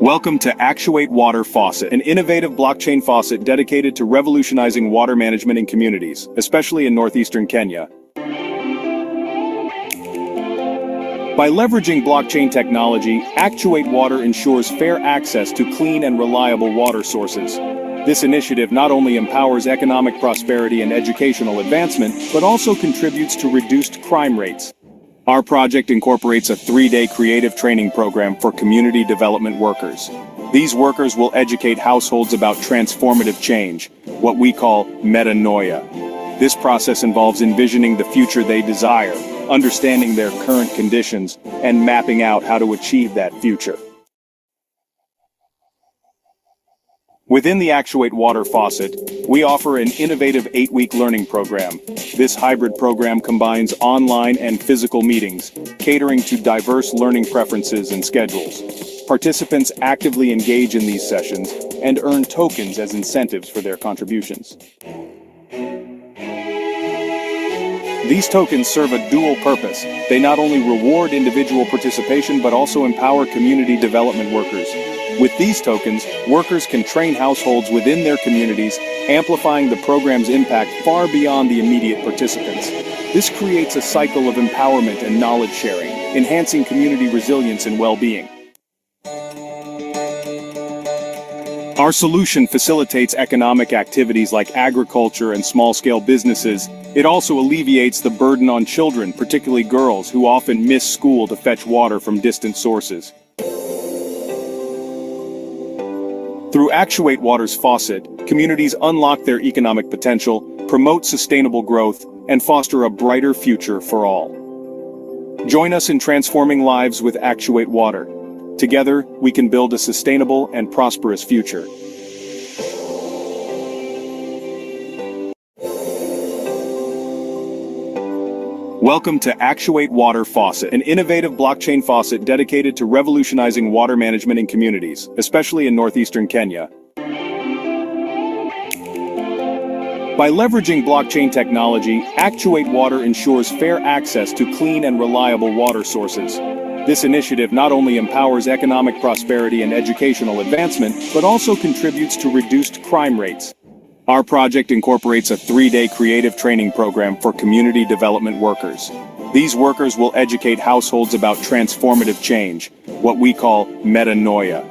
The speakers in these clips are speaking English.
Welcome to Actuate Water Faucet, an innovative blockchain faucet dedicated to revolutionizing water management in communities, especially in northeastern Kenya. By leveraging blockchain technology, Actuate Water ensures fair access to clean and reliable water sources. This initiative not only empowers economic prosperity and educational advancement, but also contributes to reduced crime rates. Our project incorporates a 3-day creative training program for community development workers. These workers will educate households about transformative change, what we call metanoia. This process involves envisioning the future they desire, understanding their current conditions, and mapping out how to achieve that future. Within the Actuate Water Faucet, we offer an innovative 8-week learning program. This hybrid program combines online and physical meetings, catering to diverse learning preferences and schedules. Participants actively engage in these sessions and earn tokens as incentives for their contributions. These tokens serve a dual purpose. They not only reward individual participation but also empower community development workers. With these tokens, workers can train households within their communities, amplifying the program's impact far beyond the immediate participants. This creates a cycle of empowerment and knowledge sharing, enhancing community resilience and well-being. Our solution facilitates economic activities like agriculture and small-scale businesses. It also alleviates the burden on children, particularly girls, who often miss school to fetch water from distant sources. Through Actuate Water's faucet, communities unlock their economic potential, promote sustainable growth, and foster a brighter future for all. Join us in transforming lives with Actuate Water. Together, we can build a sustainable and prosperous future. Welcome to Actuate Water Faucet, an innovative blockchain faucet dedicated to revolutionizing water management in communities, especially in northeastern Kenya. By leveraging blockchain technology, Actuate Water ensures fair access to clean and reliable water sources. This initiative not only empowers economic prosperity and educational advancement, but also contributes to reduced crime rates. Our project incorporates a 3-day creative training program for community development workers. These workers will educate households about transformative change, what we call metanoia.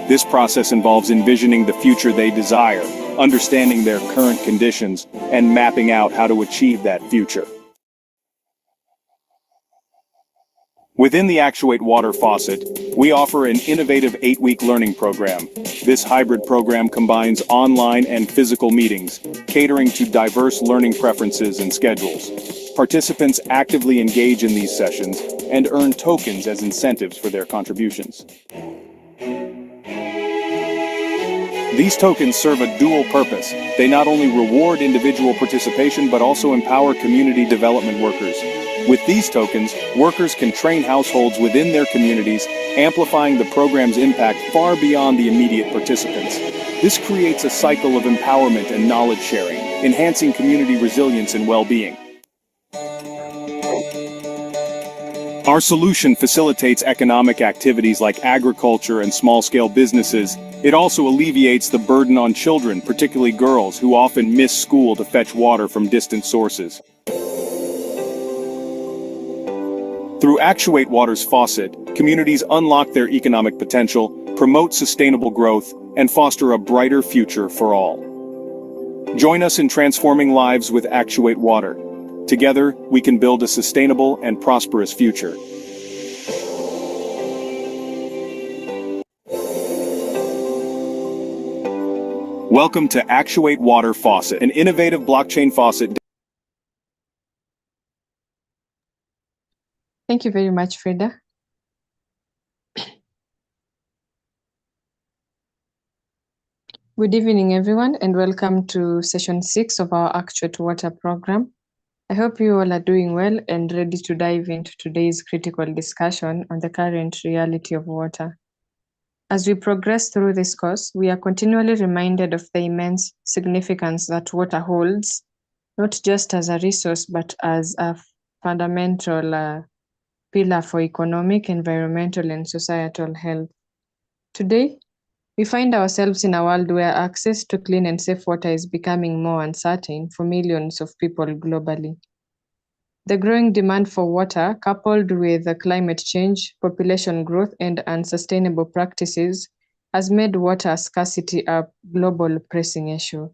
This process involves envisioning the future they desire, understanding their current conditions, and mapping out how to achieve that future. Within the Actuate Water Faucet, we offer an innovative 8-week learning program. This hybrid program combines online and physical meetings, catering to diverse learning preferences and schedules. Participants actively engage in these sessions and earn tokens as incentives for their contributions. These tokens serve a dual purpose. They not only reward individual participation but also empower community development workers. With these tokens, workers can train households within their communities, amplifying the program's impact far beyond the immediate participants. This creates a cycle of empowerment and knowledge sharing, enhancing community resilience and well-being. Our solution facilitates economic activities like agriculture and small-scale businesses. It also alleviates the burden on children, particularly girls, who often miss school to fetch water from distant sources. Through Actuate Water's faucet, communities unlock their economic potential, promote sustainable growth, and foster a brighter future for all. Join us in transforming lives with Actuate Water. Together, we can build a sustainable and prosperous future. Welcome to Actuate Water Faucet, an innovative blockchain faucet. Thank you very much, Frida. Good evening, everyone, and welcome to session 6 of our Actuate Water program. I hope you all are doing well and ready to dive into today's critical discussion on the current reality of water. As we progress through this course, we are continually reminded of the immense significance that water holds, not just as a resource, but as a fundamental pillar for economic, environmental, and societal health. Today, We find ourselves in a world where access to clean and safe water is becoming more uncertain for millions of people globally. The growing demand for water, coupled with the climate change, population growth, and unsustainable practices, has made water scarcity a global pressing issue.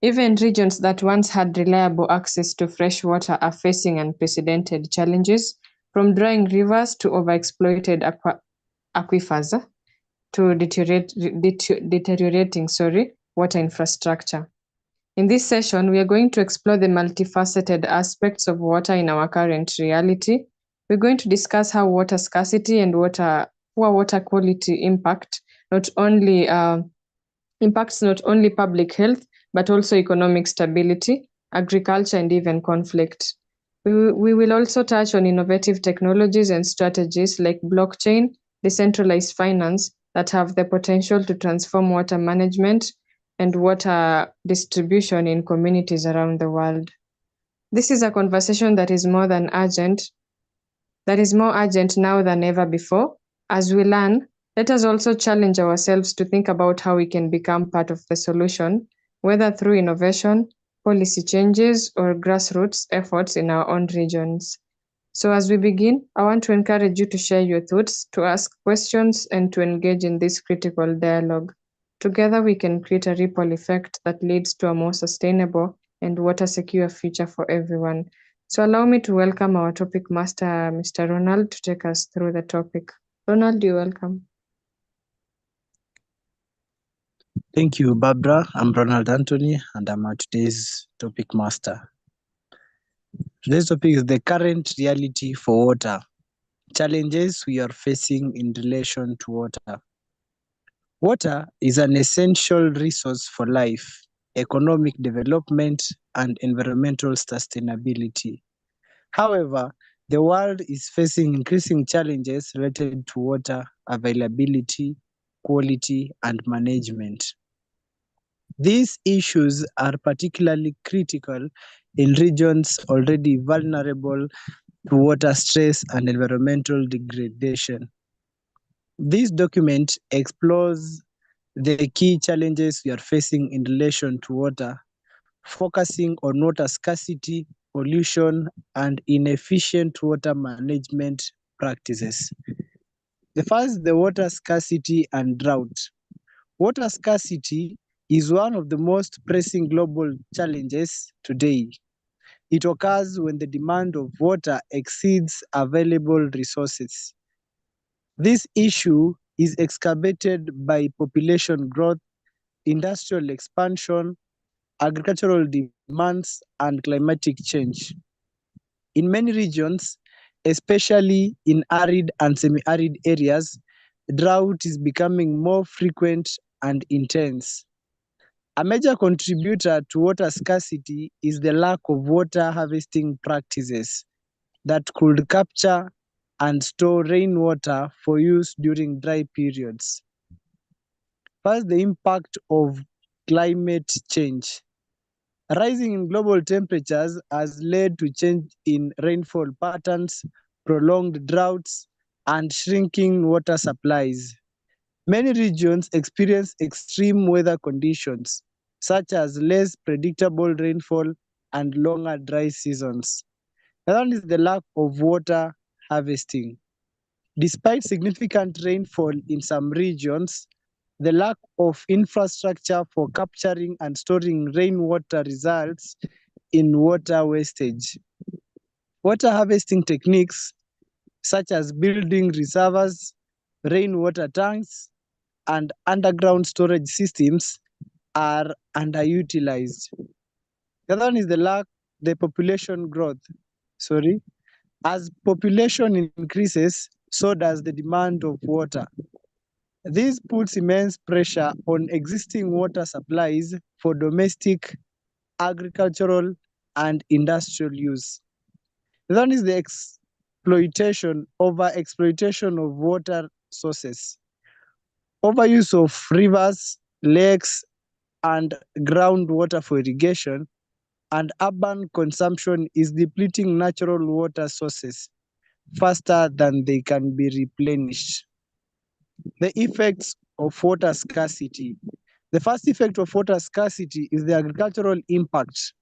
Even regions that once had reliable access to fresh water are facing unprecedented challenges, from drying rivers to overexploited aquifers to deteriorating water infrastructure. In this session, we are going to explore the multifaceted aspects of water in our current reality. We're going to discuss how water scarcity and poor water quality impacts not only public health, but also economic stability, agriculture, and even conflict. We will also touch on innovative technologies and strategies like blockchain, decentralized finance that have the potential to transform water management and water distribution in communities around the world. This is a conversation that is more urgent now than ever before. As we learn, let us also challenge ourselves to think about how we can become part of the solution, whether through innovation, policy changes, or grassroots efforts in our own regions. So, as we begin, I want to encourage you to share your thoughts, to ask questions, and to engage in this critical dialogue. Together, we can create a ripple effect that leads to a more sustainable and water secure future for everyone. So, allow me to welcome our topic master, Mr. Ronald, to take us through the topic. Ronald, you're welcome. Thank you, Barbara. I'm Ronald Anthony, and I'm today's topic master. Today's topic is the current reality for water. Challenges we are facing in relation to water. Water is an essential resource for life, economic development, and environmental sustainability. However, the world is facing increasing challenges related to water availability, quality, and management. These issues are particularly critical in regions already vulnerable to water stress and environmental degradation. This document explores the key challenges we are facing in relation to water, focusing on water scarcity, pollution, and inefficient water management practices. The first, the water scarcity and drought. Water scarcity is one of the most pressing global challenges today. It occurs when the demand of water exceeds available resources. This issue is exacerbated by population growth, industrial expansion, agricultural demands, and climatic change. In many regions, especially in arid and semi-arid areas, drought is becoming more frequent and intense. A major contributor to water scarcity is the lack of water harvesting practices that could capture and store rainwater for use during dry periods. First, the impact of climate change. Rising in global temperatures has led to change in rainfall patterns, prolonged droughts, and shrinking water supplies. Many regions experience extreme weather conditions, such as less predictable rainfall and longer dry seasons. Another one is the lack of water harvesting. Despite significant rainfall in some regions, the lack of infrastructure for capturing and storing rainwater results in water wastage. Water harvesting techniques such as building reservoirs, rainwater tanks, and underground storage systems are underutilized. The other one is the population growth. As population increases, so does the demand of water. This puts immense pressure on existing water supplies for domestic, agricultural, and industrial use. The other one is the over-exploitation of water sources. Overuse of rivers, lakes, and groundwater for irrigation and urban consumption is depleting natural water sources faster than they can be replenished. The effects of water scarcity. The first effect of water scarcity is the agricultural impact.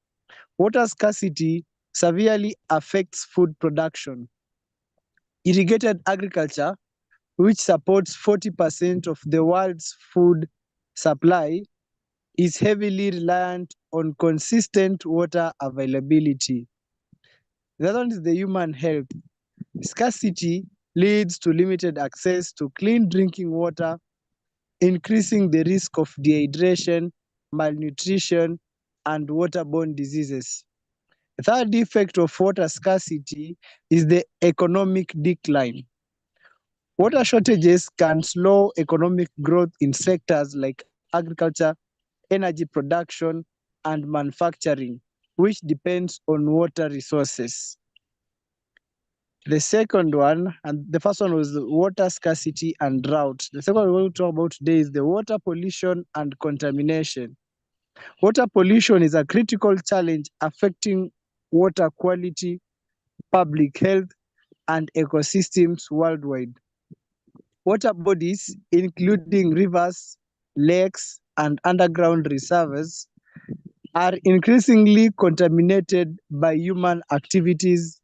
Water scarcity severely affects food production. Irrigated agriculture, which supports 40% of the world's food supply, is heavily reliant on consistent water availability. The other one is the human health. Scarcity leads to limited access to clean drinking water, increasing the risk of dehydration, malnutrition, and waterborne diseases. The third effect of water scarcity is the economic decline. Water shortages can slow economic growth in sectors like agriculture, energy production, and manufacturing, which depends on water resources. The second one, and the first one was water scarcity and drought. The second one we will talk about today is the water pollution and contamination. Water pollution is a critical challenge affecting water quality, public health, and ecosystems worldwide. Water bodies, including rivers, lakes, and underground reservoirs, are increasingly contaminated by human activities.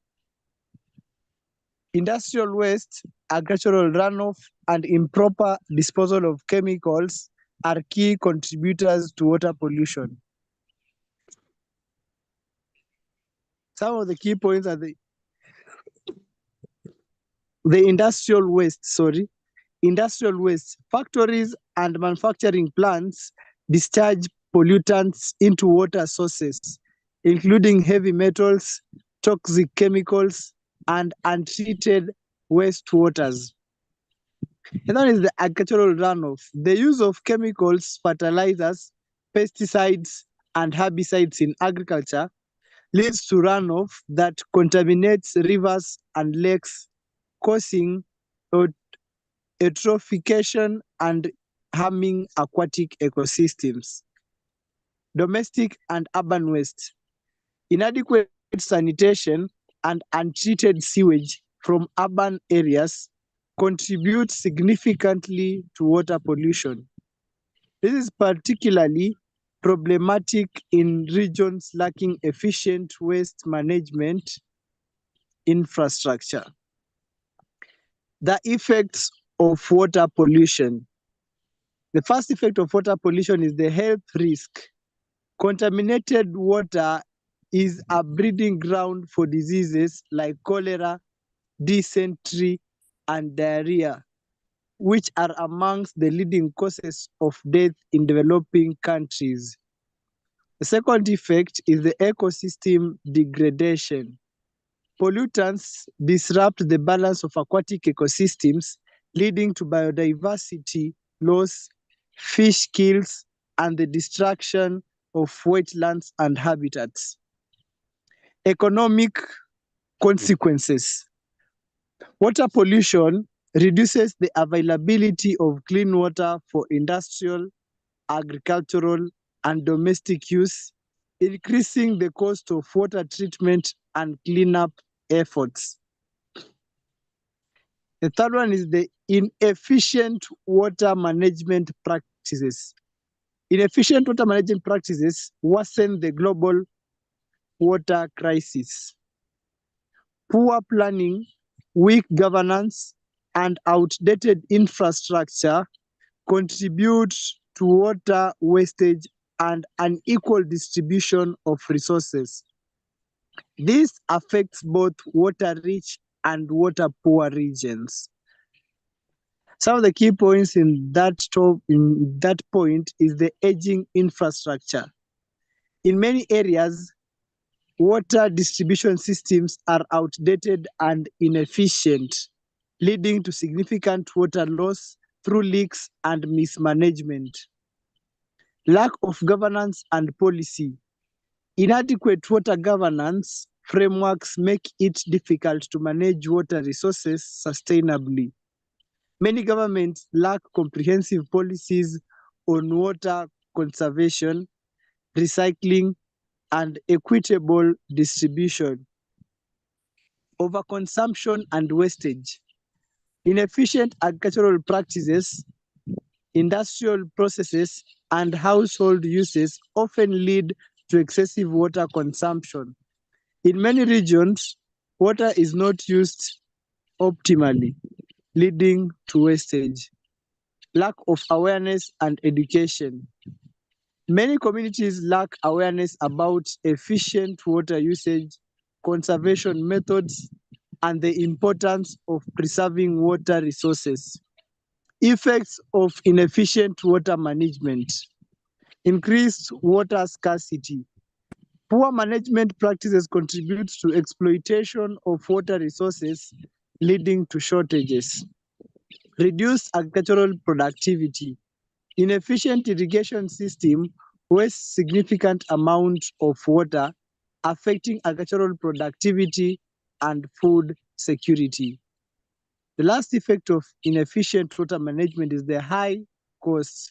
Industrial waste, agricultural runoff, and improper disposal of chemicals are key contributors to water pollution. Some of the key points are the industrial waste, industrial waste. Factories and manufacturing plants discharge pollutants into water sources, including heavy metals, toxic chemicals, and untreated wastewaters. And that is the agricultural runoff. The use of chemicals, fertilizers, pesticides, and herbicides in agriculture leads to runoff that contaminates rivers and lakes, causing eutrophication and harming aquatic ecosystems. Domestic and urban waste. Inadequate sanitation and untreated sewage from urban areas contribute significantly to water pollution. This is particularly problematic in regions lacking efficient waste management infrastructure. The effects of water pollution. The first effect of water pollution is the health risk. Contaminated water is a breeding ground for diseases like cholera, dysentery, and diarrhea, which are amongst the leading causes of death in developing countries. The second effect is the ecosystem degradation. Pollutants disrupt the balance of aquatic ecosystems, leading to biodiversity loss, fish kills, and the destruction of wetlands and habitats. Economic consequences. Water pollution reduces the availability of clean water for industrial, agricultural, and domestic use, increasing the cost of water treatment and cleanup efforts. The third one is the inefficient water management practices. Inefficient water management practices worsen the global water crisis. Poor planning, weak governance, and outdated infrastructure contribute to water wastage and unequal distribution of resources. This affects both water-rich and water-poor regions. Some of the key points in that point is the aging infrastructure. In many areas, water distribution systems are outdated and inefficient, leading to significant water loss through leaks and mismanagement. Lack of governance and policy. Inadequate water governance frameworks make it difficult to manage water resources sustainably. Many governments lack comprehensive policies on water conservation, recycling, and equitable distribution. Overconsumption and wastage. Inefficient agricultural practices industrial processes, and household uses often lead to excessive water consumption. In many regions, water is not used optimally, leading to wastage, lack of awareness, and education. Many communities lack awareness about efficient water usage, conservation methods, and the importance of preserving water resources. Effects of inefficient water management. Increased water scarcity. Poor management practices contribute to exploitation of water resources, leading to shortages. Reduced agricultural productivity. Inefficient irrigation system wastes significant amount of water, affecting agricultural productivity and food security. The last effect of inefficient water management is the high costs.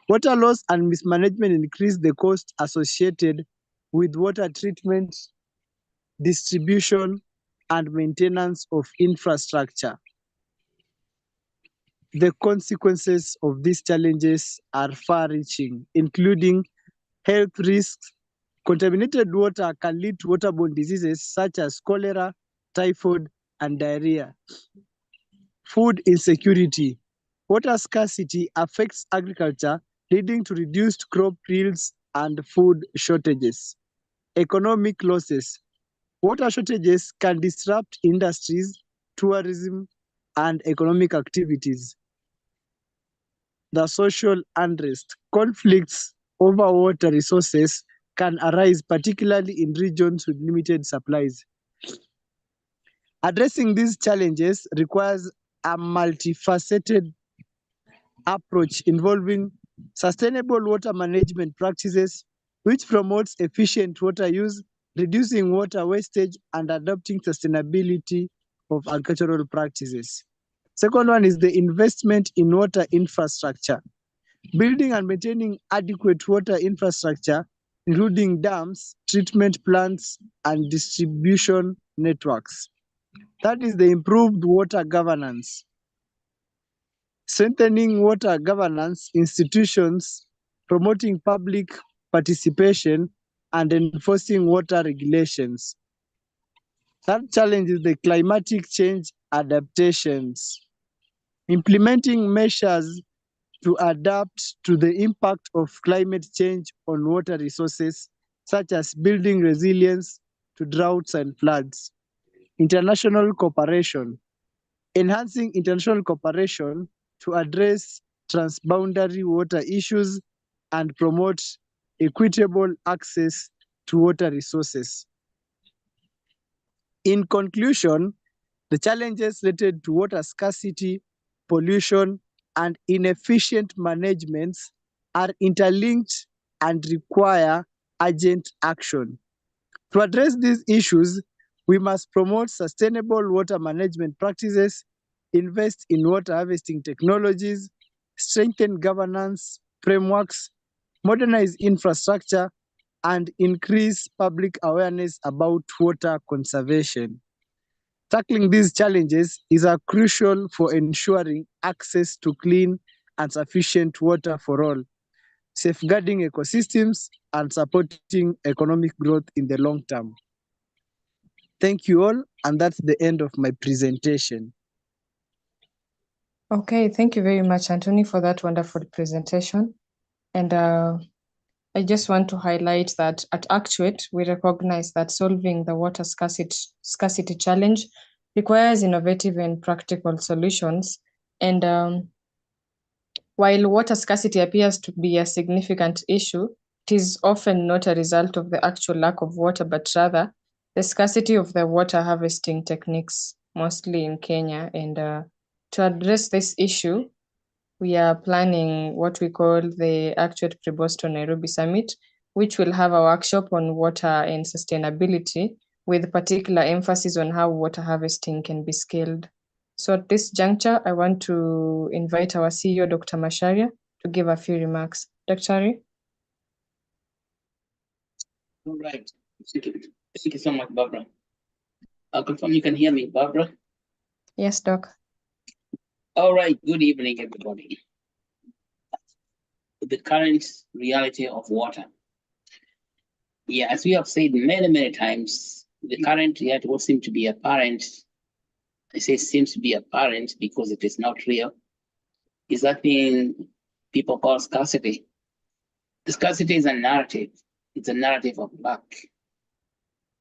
Water loss and mismanagement increase the cost associated with water treatment, distribution, and maintenance of infrastructure. The consequences of these challenges are far-reaching, including health risks. Contaminated water can lead to waterborne diseases such as cholera, typhoid, and diarrhea. Food insecurity. Water scarcity affects agriculture, leading to reduced crop yields and food shortages. Economic losses. Water shortages can disrupt industries, tourism, and economic activities. The social unrest. Conflicts over water resources can arise, particularly in regions with limited supplies. Addressing these challenges requires a multifaceted approach involving sustainable water management practices, which promotes efficient water use, reducing water wastage, and adopting sustainability of agricultural practices. Second one is the investment in water infrastructure. Building and maintaining adequate water infrastructure, including dams, treatment plants, and distribution networks. That is the improved water governance. Strengthening water governance institutions, promoting public participation, and enforcing water regulations. Third challenge is the climatic change adaptations. Implementing measures to adapt to the impact of climate change on water resources, such as building resilience to droughts and floods. International cooperation. Enhancing international cooperation to address transboundary water issues and promote equitable access to water resources. In conclusion, the challenges related to water scarcity, pollution, and inefficient management are interlinked and require urgent action. To address these issues, we must promote sustainable water management practices, invest in water harvesting technologies, strengthen governance frameworks, modernize infrastructure, and increase public awareness about water conservation. Tackling these challenges is crucial for ensuring access to clean and sufficient water for all, safeguarding ecosystems and supporting economic growth in the long term. Thank you all, and that's the end of my presentation. Okay, thank you very much, Anthony, for that wonderful presentation. And I just want to highlight that at Actuate, we recognize that solving the water scarcity challenge requires innovative and practical solutions. And while water scarcity appears to be a significant issue, it is often not a result of the actual lack of water, but rather the scarcity of the water harvesting techniques, mostly in Kenya. And to address this issue, we are planning what we call the Actuate Pre-Boston Nairobi Summit, which will have a workshop on water and sustainability, with particular emphasis on how water harvesting can be scaled. So at this juncture, I want to invite our CEO, Dr. Macharia, to give a few remarks. Dr. All right. Thank you so much, Barbara. I'll confirm you can hear me, Barbara. Yes, Doc. All right. Good evening, everybody. the current reality of water. Yeah, as we have said many, many times, the current reality, what seems to be apparent, I say seems to be apparent because it is not real, is that thing people call scarcity. The scarcity is a narrative. It's a narrative of lack.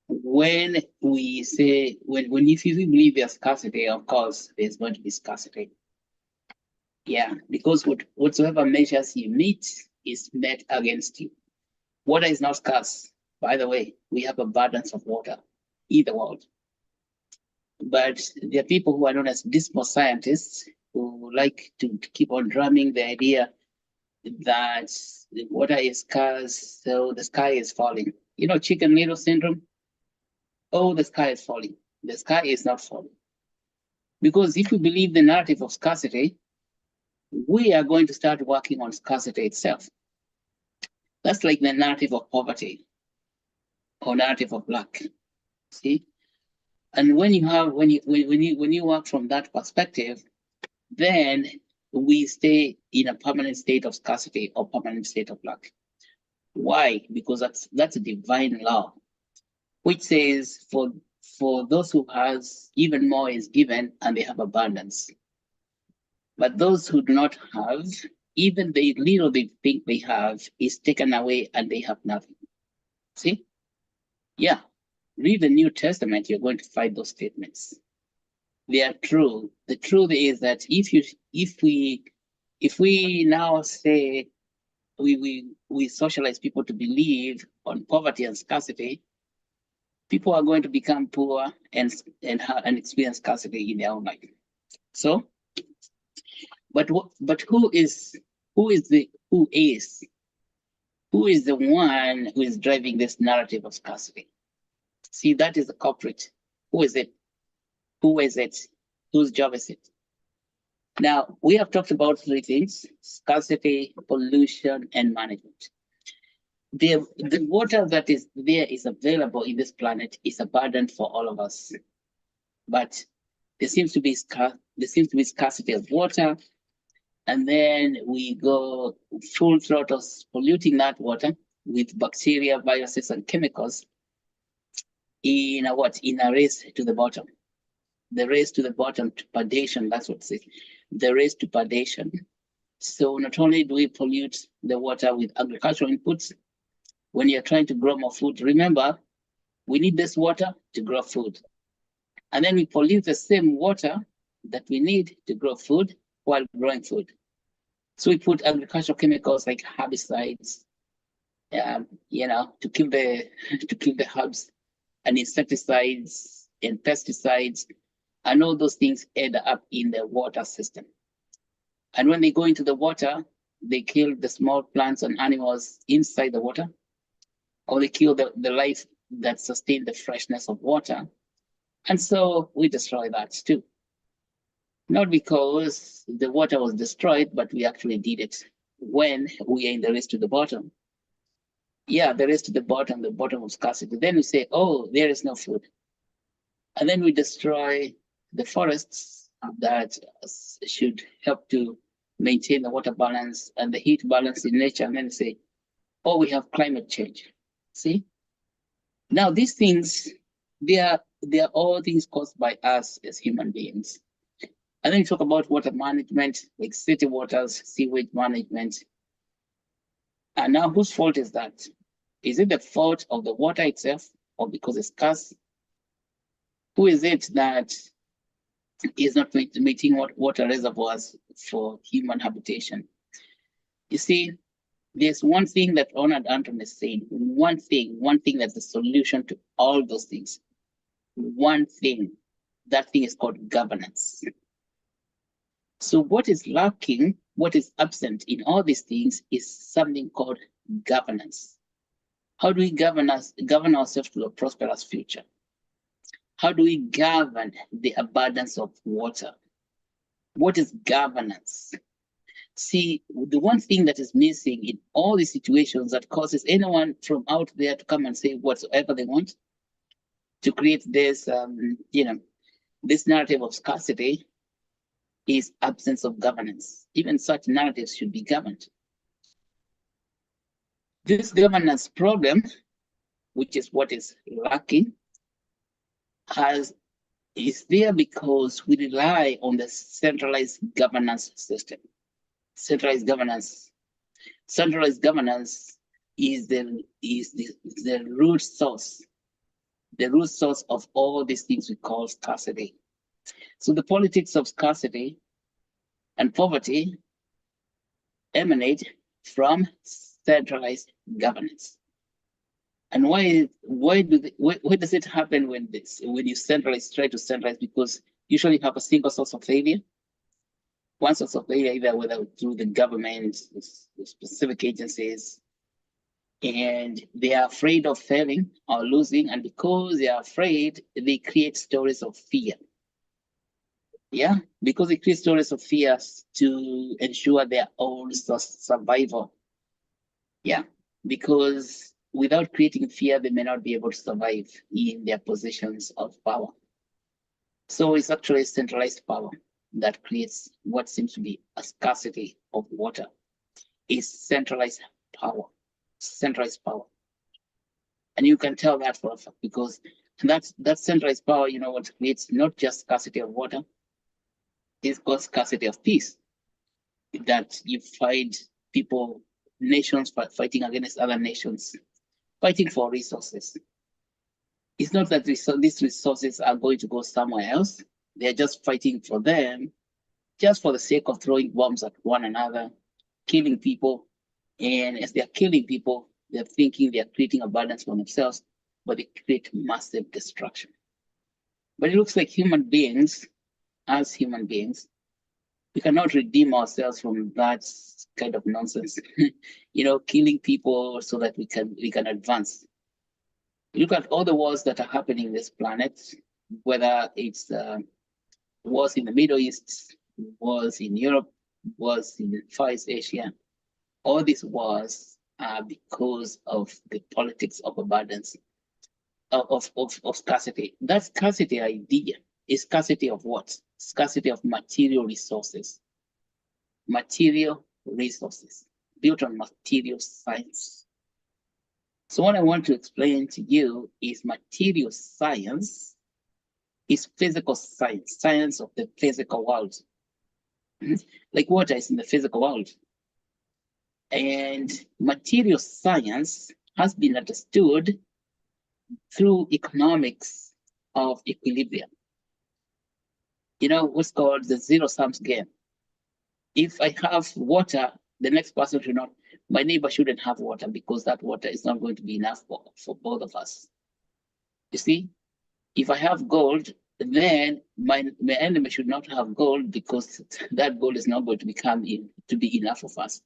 When we say, when if you believe there's scarcity, of course, there's going to be scarcity. Yeah, because whatsoever measures you meet is met against you. Water is not scarce. By the way, we have abundance of water in the world. But there are people who are known as dismal scientists who like to keep on drumming the idea that the water is scarce, so the sky is falling. You know, Chicken Little syndrome? Oh, the sky is falling. The sky is not falling. Because if we believe the narrative of scarcity, we are going to start working on scarcity itself. That's like the narrative of poverty or narrative of lack. See? And when you work from that perspective, then we stay in a permanent state of scarcity or permanent state of lack. Why? Because that's a divine law, which says for those who has, even more is given and they have abundance. But those who do not have, even the little they think they have is taken away and they have nothing. See? Yeah. Read the New Testament, you're going to find those statements. They are true. The truth is that if we now say we socialize people to believe on poverty and scarcity, people are going to become poor and experience scarcity in their own life. So, but who is the one who is driving this narrative of scarcity? See, that is the culprit. Who is it? Who is it? Whose job is it? Now, we have talked about three things: scarcity, pollution, and management. The water that is there is available in this planet is abundant for all of us. But there seems to be scarcity of water, and then we go full throttle polluting that water with bacteria, viruses, and chemicals in a race to the bottom. The race to the bottom, to predation, that's what it says. The race to predation. So not only do we pollute the water with agricultural inputs, when you're trying to grow more food, remember, we need this water to grow food. And then we pollute the same water that we need to grow food while growing food. So we put agricultural chemicals like herbicides, to kill the herbs, and insecticides and pesticides, and all those things end up in the water system. And when they go into the water, they kill the small plants and animals inside the water, or they kill the life that sustain the freshness of water. And so we destroy that too. Not because the water was destroyed, but we actually did it when we are in the race to the bottom. Yeah, the race to the bottom of scarcity. Then we say, oh, there is no food. And then we destroy the forests that should help to maintain the water balance and the heat balance in nature. And then we say, oh, we have climate change. See? Now, these things, they are all things caused by us as human beings. And then you talk about water management, like city waters, sewage management. And now, whose fault is that? Is it the fault of the water itself, or because it's scarce? Who is it that is not meeting water reservoirs for human habitation? You see, there's one thing that Ronald Anton is saying, one thing that's the solution to all those things. One thing, that thing is called governance. So what is lacking, what is absent in all these things is something called governance. How do we govern ourselves to a prosperous future? How do we govern the abundance of water? What is governance? See, the one thing that is missing in all these situations that causes anyone from out there to come and say whatsoever they want, to create this, this narrative of scarcity, is absence of governance. Even such narratives should be governed. This governance problem, which is what is lacking, is there because we rely on the centralized governance system. Centralized governance is the root source, of all these things we call scarcity. So the politics of scarcity and poverty emanate from centralized governance. And why does it happen when you try to centralize? Because usually you have a single source of failure. One source of failure, either whether through the government, specific agencies, and they are afraid of failing or losing, and because they are afraid, they create stories of fear. Yeah, because they create stories of fear to ensure their own survival. Yeah, because without creating fear, they may not be able to survive in their positions of power. So it's actually centralized power that creates what seems to be a scarcity of water. Is centralized power. And you can tell that for a fact because that centralized power, you know, what creates not just scarcity of water, it's called scarcity of peace. That you find people, nations fighting against other nations, fighting for resources. It's not that these resources are going to go somewhere else. They're just fighting for them, just for the sake of throwing bombs at one another, killing people. And as they're killing people, they're thinking they're creating abundance for themselves, but they create massive destruction. But it looks like human beings, we cannot redeem ourselves from that kind of nonsense. You know, killing people so that we can advance. Look at all the wars that are happening in this planet, whether it's wars in the Middle East, wars in Europe, wars in Far East Asia. All these wars are because of the politics of abundance, of scarcity. That scarcity idea is scarcity of what? Scarcity of material resources. Material resources built on material science. So what I want to explain to you is material science is physical science, science of the physical world. Like water is in the physical world. And material science has been understood through economics of equilibrium. You know, what's called the zero-sum game. If I have water, the next person should not, my neighbor shouldn't have water because that water is not going to be enough for both of us. You see, if I have gold, then my enemy should not have gold because that gold is not going to be enough for us.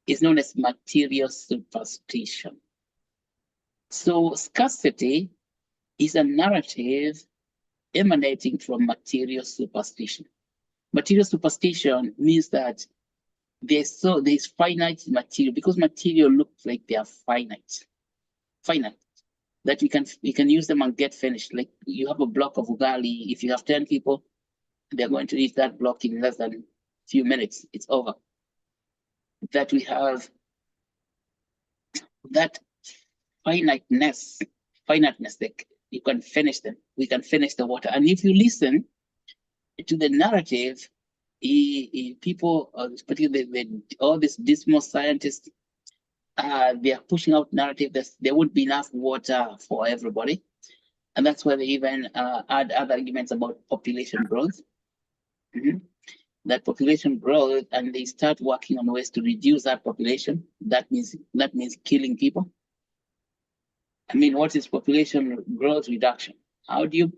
It's known as material superstition. So scarcity is a narrative emanating from material superstition. Material superstition means that there's finite material, because material looks like they are finite, that we can use them and get finished. Like you have a block of ugali, if you have 10 people, they're going to eat that block in less than a few minutes, it's over. That we have that finiteness, like you can finish them, we can finish the water. And if you listen to the narrative, people, particularly all these dismal scientists, they are pushing out narrative that there would be enough water for everybody. And that's why they even add other arguments about population growth. That population growth, and they start working on ways to reduce that population. That means killing people. I mean, what is population growth reduction? How do you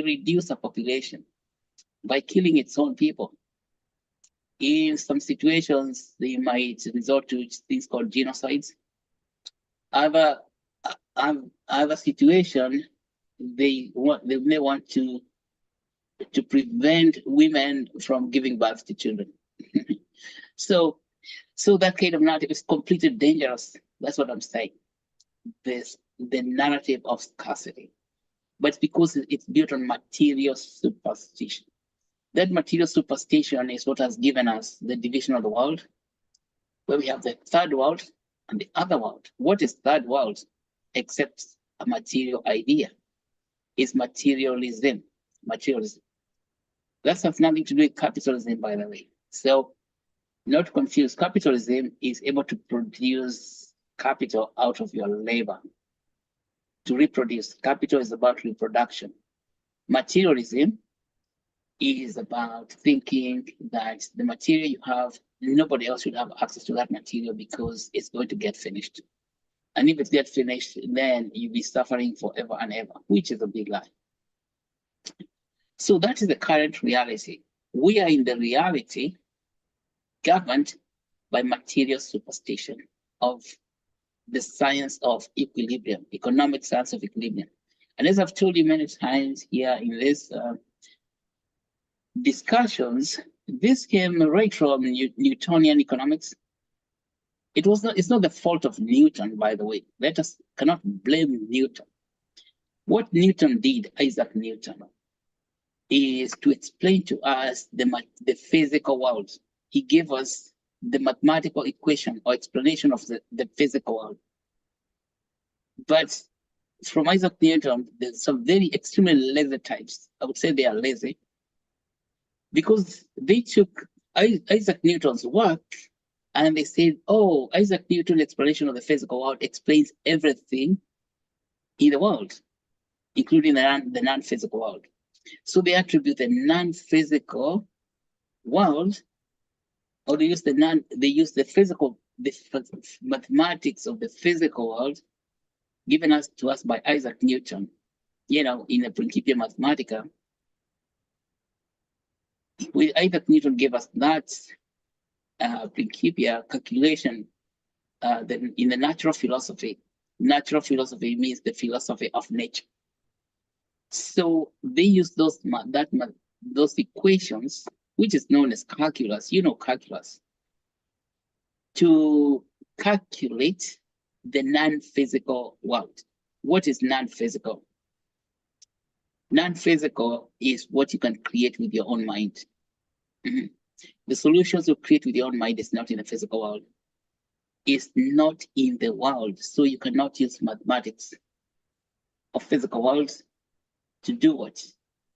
reduce a population? By killing its own people. In some situations, they might resort to things called genocides. Other situation, they may want to prevent women from giving birth to children. So that kind of narrative is completely dangerous. That's what I'm saying. The narrative of scarcity, but because it's built on material superstition. That material superstition is what has given us the division of the world, where we have the third world and the other world. What is that world except a material idea? Is materialism. Materialism. That has nothing to do with capitalism, by the way. So, not confuse. Capitalism is able to produce capital out of your labor. To reproduce, capital is about reproduction. Materialism is about thinking that the material you have, nobody else should have access to that material because it's going to get finished. And if it gets finished, then you'll be suffering forever and ever, which is a big lie. So that is the current reality. We are in the reality governed by material superstition of the science of equilibrium, economic science of equilibrium. And as I've told you many times here in this discussions, this came right from Newtonian economics. It's not the fault of Newton, by the way. Let us cannot blame Newton. What Newton did, Isaac Newton, is to explain to us the physical world. He gave us the mathematical equation or explanation of the physical world. But from Isaac Newton, there's some very extremely lazy types. I would say they are lazy because they took Isaac Newton's work and they said, oh, Isaac Newton's explanation of the physical world explains everything in the world, including the non-physical world. So they attribute the non-physical world, or they use the mathematics of the physical world given to us by Isaac Newton, in the Principia Mathematica. Isaac Newton gave us that Principia calculation in the natural philosophy. Natural philosophy means the philosophy of nature. So they use those equations, which is known as calculus, calculus, to calculate the non-physical world. What is non-physical? Non-physical is what you can create with your own mind. The solutions you create with your own mind is not in the physical world. It's not in the world. So you cannot use mathematics of physical worlds to do what?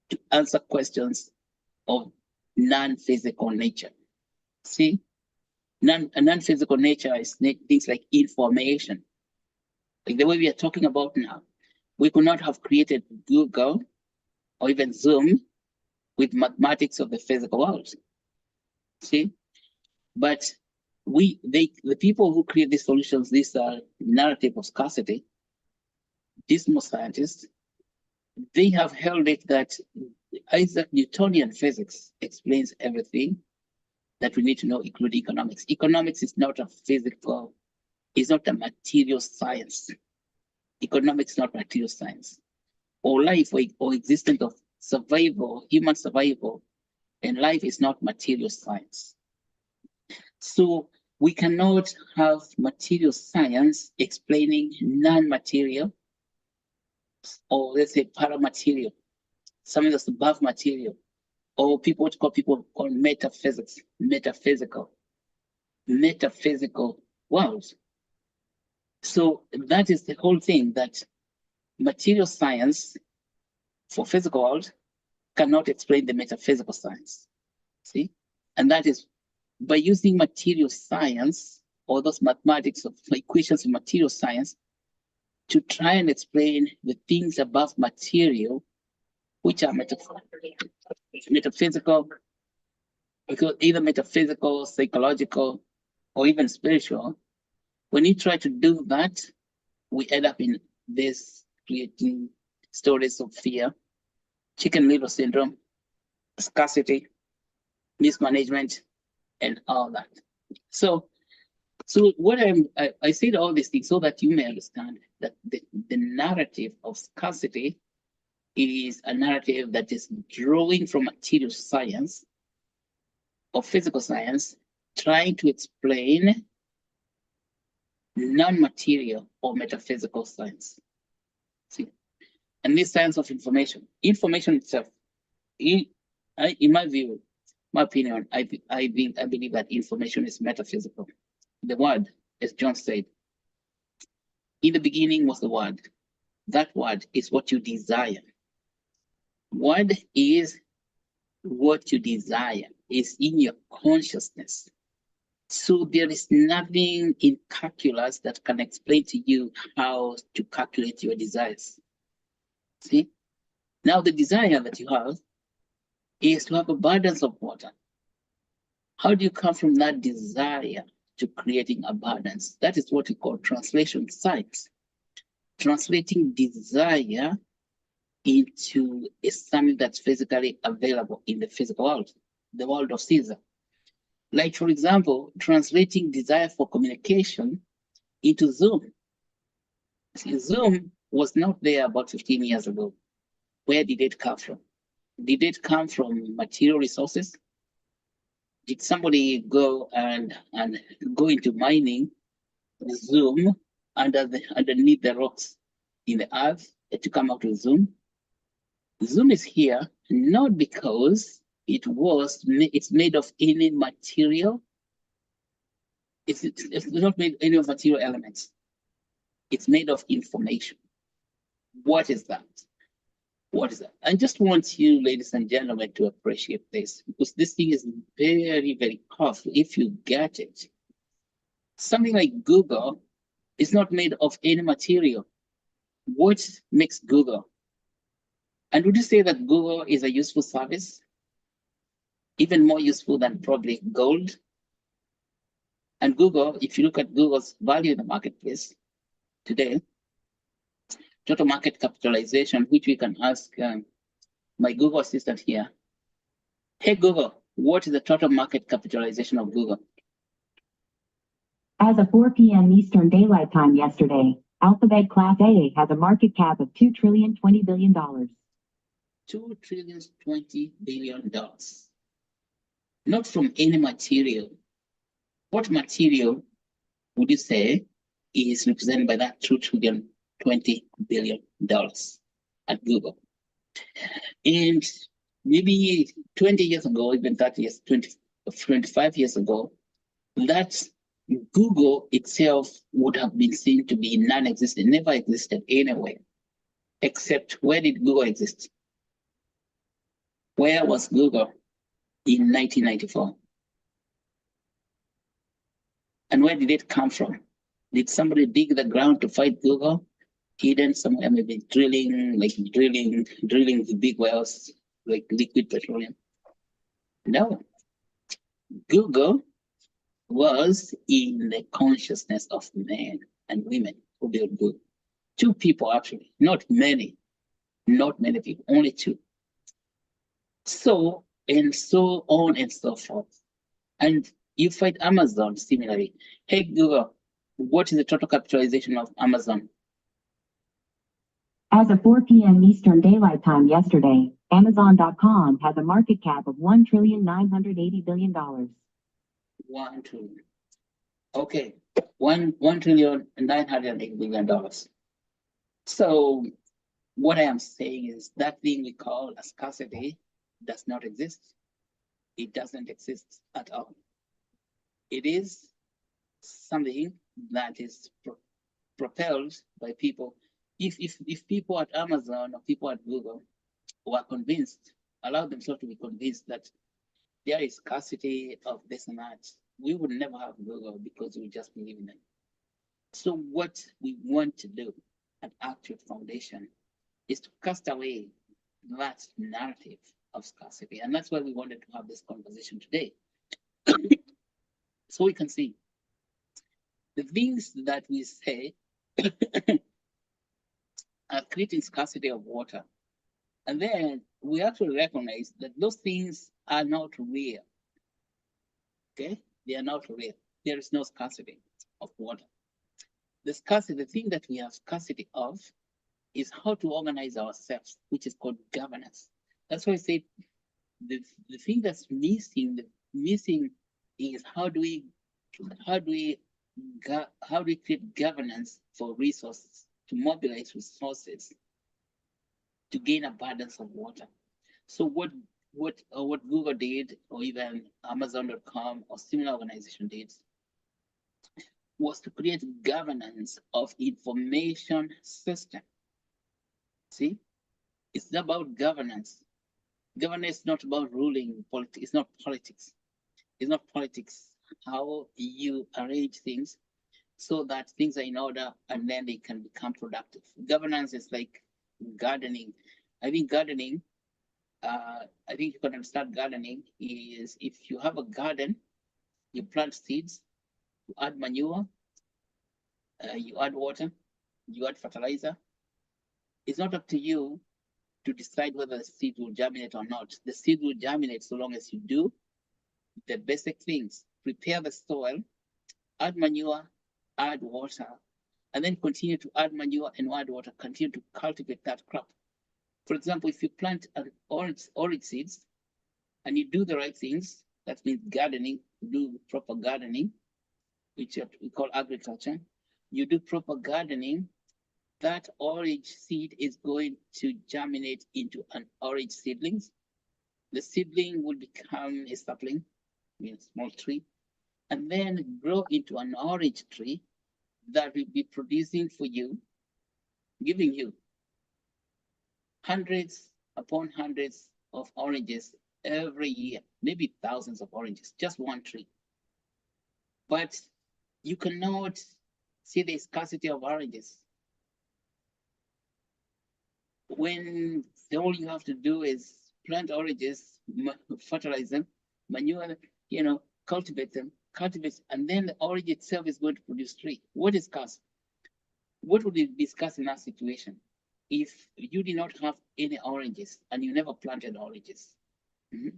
To answer questions of non-physical nature. See? Non-physical nature is things like information. Like the way we are talking about now. We could not have created Google or even Zoom with mathematics of the physical world. See? But the people who create these solutions, these are narrative of scarcity, dismal scientists, they have held it that Isaac Newtonian physics explains everything that we need to know, including economics. Economics is not a physical, it's not a material science. Economics is not material science. Or life or existence of survival, human survival, and life is not material science. So we cannot have material science explaining non-material, or let's say paramaterial, something that's above material, or people call metaphysics, metaphysical worlds. So that is the whole thing, that material science for physical world cannot explain the metaphysical science. See? And that is by using material science or those mathematics of equations in material science to try and explain the things above material, which are metaphysical, because either metaphysical, psychological, or even spiritual. When you try to do that, we end up in this creating stories of fear, chicken little syndrome, scarcity, mismanagement, and all that. So what I said all these things so that you may understand that the narrative of scarcity is a narrative that is drawing from material science or physical science, trying to explain non-material or metaphysical science. See? And this science of information itself, in my view, my opinion, I believe that information is metaphysical. The word, as John said, In the beginning was the word. That word is what you desire. Word is what you desire, is in your consciousness. So there is nothing in calculus that can explain to you how to calculate your desires. See? Now the desire that you have is to have abundance of water. How do you come from that desire to creating abundance? That is what we call translation science. Translating desire into something that's physically available in the physical world, the world of Caesar. Like, for example, translating desire for communication into Zoom. See, Zoom was not there about 15 years ago. Where did it come from? Did it come from material resources? Did somebody go and go into mining Zoom underneath the rocks in the earth to come out with Zoom? Zoom is here not because it's made of any material. It's not made any of material elements. It's made of information. What is that? What is that? I just want you, ladies and gentlemen, to appreciate this, because this thing is very, very powerful if you get it. Something like Google is not made of any material. What makes Google? And would you say that Google is a useful service? Even more useful than probably gold? And Google, if you look at Google's value in the marketplace today, total market capitalization, which we can ask my Google assistant here. Hey Google, what is the total market capitalization of Google? As of 4 p.m. Eastern Daylight Time yesterday, Alphabet Class A has a market cap of $2,020 billion. $2,020 billion. Not from any material. What material would you say is represented by that $2,020 billion at Google? And maybe 20 years ago, even 30 years, 25 years ago, that Google itself would have been seen to be non-existent, never existed anywhere, except where did Google exist? Where was Google in 1994? And where did it come from? Did somebody dig the ground to find Google? Hidden somewhere, maybe drilling the big wells, like liquid petroleum? No. Google was in the consciousness of men and women who built Google. Two people, actually, not many people, only two. So, and so on and so forth. And you find Amazon similarly. Hey, Google, what is the total capitalization of Amazon? As of 4 p.m. Eastern Daylight Time yesterday, Amazon.com has a market cap of $1,980 billion. 1 trillion. Okay, $1,980 billion. So what I am saying is that thing we call a scarcity does not exist. It doesn't exist at all. It is something that is propelled by people. If people at Amazon or people at Google were convinced, allow themselves to be convinced that there is scarcity of this and that, we would never have Google because we just believe in it. So what we want to do at Actuate Foundation is to cast away that narrative of scarcity. And that's why we wanted to have this conversation today. So we can see the things that we say are creating scarcity of water. And then we actually recognize that those things are not real. Okay? They are not real. There is no scarcity of water. The thing that we have scarcity of is how to organize ourselves, which is called governance. That's why I say the thing that's missing is how do we create governance for resources, to mobilize resources to gain abundance of water. So what Google did, or even Amazon.com or similar organization did, was to create governance of information system. See, it's about governance. Governance is not about ruling politics. It's not politics. It's not politics. How you arrange things so that things are in order and then they can become productive. Governance is like gardening. I think gardening, I think you can understand gardening is if you have a garden, you plant seeds, you add manure, you add water, you add fertilizer. It's not up to you to decide whether the seed will germinate or not. The seed will germinate so long as you do the basic things. Prepare the soil, add manure, add water, and then continue to add manure and add water, continue to cultivate that crop. For example, if you plant an orange seeds and you do the right things, that means gardening, do proper gardening, which we call agriculture. You do proper gardening, that orange seed is going to germinate into an orange seedlings. The seedling will become a sapling, a small tree, and then grow into an orange tree that will be producing for you, giving you hundreds upon hundreds of oranges every year, maybe thousands of oranges, just one tree. But you cannot see the scarcity of oranges when all you have to do is plant oranges, fertilize them, manure, cultivate them, and then the orange itself is going to produce tree. What is scarce? What would it be scarce in that situation if you did not have any oranges and you never planted oranges? Mm-hmm.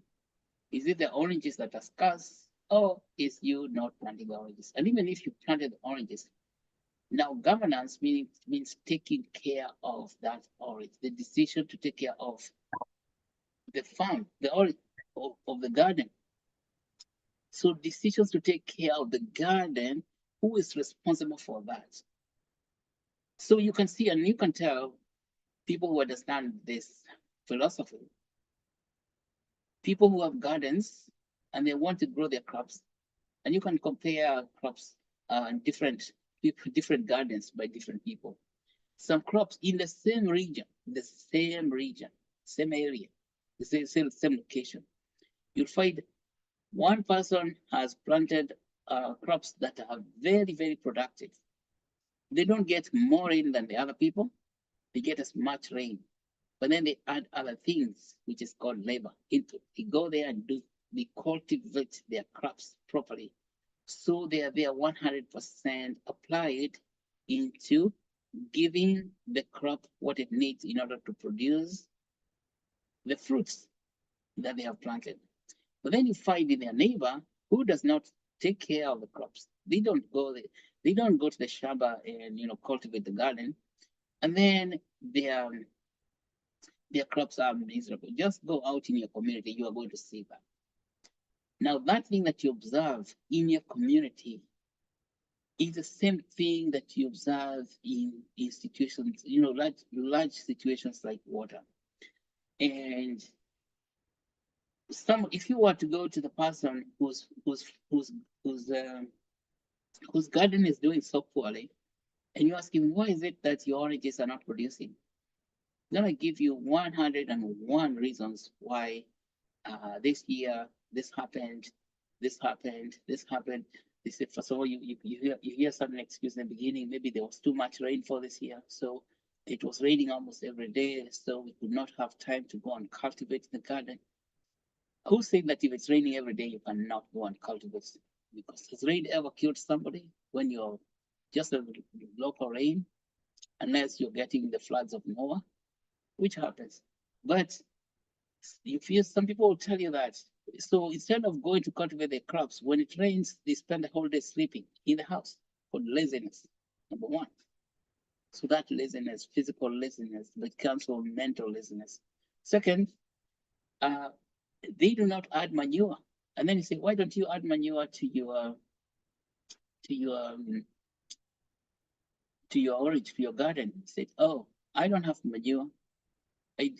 Is it the oranges that are scarce, or is you not planting the oranges? And even if you planted oranges, now governance means taking care of that orange, the decision to take care of the farm, the orange of the garden. So decisions to take care of the garden, who is responsible for that? So you can see and you can tell people who understand this philosophy, people who have gardens and they want to grow their crops, and you can compare crops different gardens by different people. Some crops in the same region, same area, the same location. You'll find one person has planted crops that are very, very productive. They don't get more rain than the other people. They get as much rain. But then they add other things, which is called labor input. They go there and they cultivate their crops properly. So they are there 100% applied into giving the crop what it needs in order to produce the fruits that they have planted. But then you find in their neighbor who does not take care of the crops. They don't go to the shamba and cultivate the garden, and then their crops are miserable. Just go out in your community, you are going to see that. Now that thing that you observe in your community is the same thing that you observe in institutions, large situations like water. And if you were to go to the person whose garden is doing so poorly, and you ask him, why is it that your oranges are not producing? Then I give you 101 reasons why this year this happened. They said, first of all, you hear certain excuse in the beginning. Maybe there was too much rainfall this year, so it was raining almost every day, so we could not have time to go and cultivate the garden. Who said that if it's raining every day, you cannot go and cultivate? Because has rain ever killed somebody when you're just a local rain, unless you're getting the floods of Noah, which happens. But some people will tell you that. So instead of going to cultivate their crops, when it rains, they spend the whole day sleeping in the house for laziness, number one. So that laziness, physical laziness, becomes also mental laziness. Second, they do not add manure. And then you say, why don't you add manure to your orange, to your garden? You say, oh, I don't have manure. I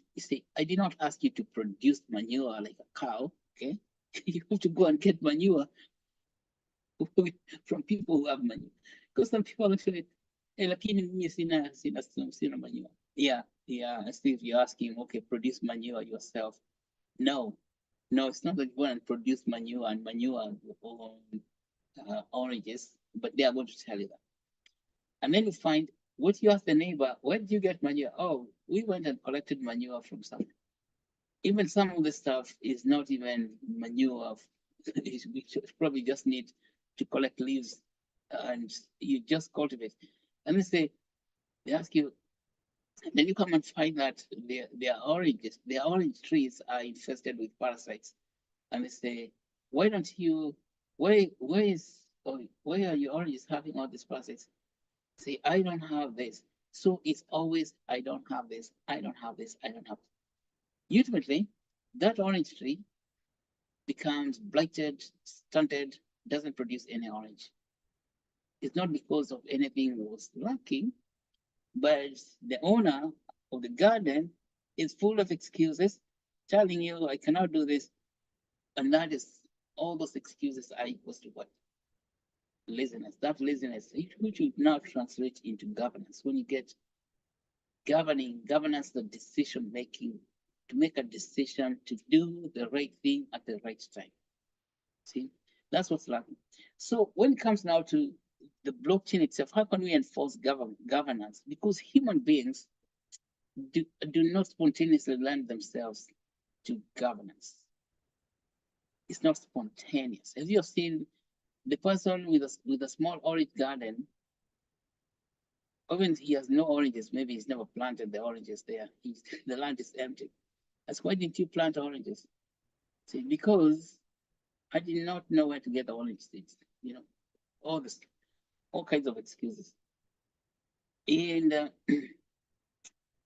did not ask you to produce manure like a cow, okay? You have to go and get manure. from people who have manure. Because some people actually, lakini mimi sina manure. Yeah, as if you're asking, okay, produce manure yourself. No, it's not that you want to produce manure and manure oranges, but they are going to tell you that. And then you find, what you ask the neighbor, where did you get manure? Oh, we went and collected manure from somewhere. Even some of the stuff is not even manure. We probably just need to collect leaves and you just cultivate. And they ask you, then you come and find that their orange trees are infested with parasites. And they say, why don't you, where are your oranges having all these parasites? Say, I don't have this. So it's always, I don't have this, I don't have this, I don't have this. Ultimately, that orange tree becomes blighted, stunted, doesn't produce any orange. It's not because of anything was lacking, but the owner of the garden is full of excuses, telling you, I cannot do this. And that is, all those excuses are equals to what? Laziness. That laziness, which would now translate into governance. When you get governance, the decision making, to make a decision to do the right thing at the right time. See, that's what's lacking. So when it comes now to the blockchain itself, how can we enforce governance? Because human beings do not spontaneously lend themselves to governance. It's not spontaneous. As you have seen, the person with a small orange garden, even he has no oranges, maybe he's never planted the oranges there. The land is empty. That's why didn't you plant oranges? See, because I did not know where to get the orange seeds. All kinds of excuses. And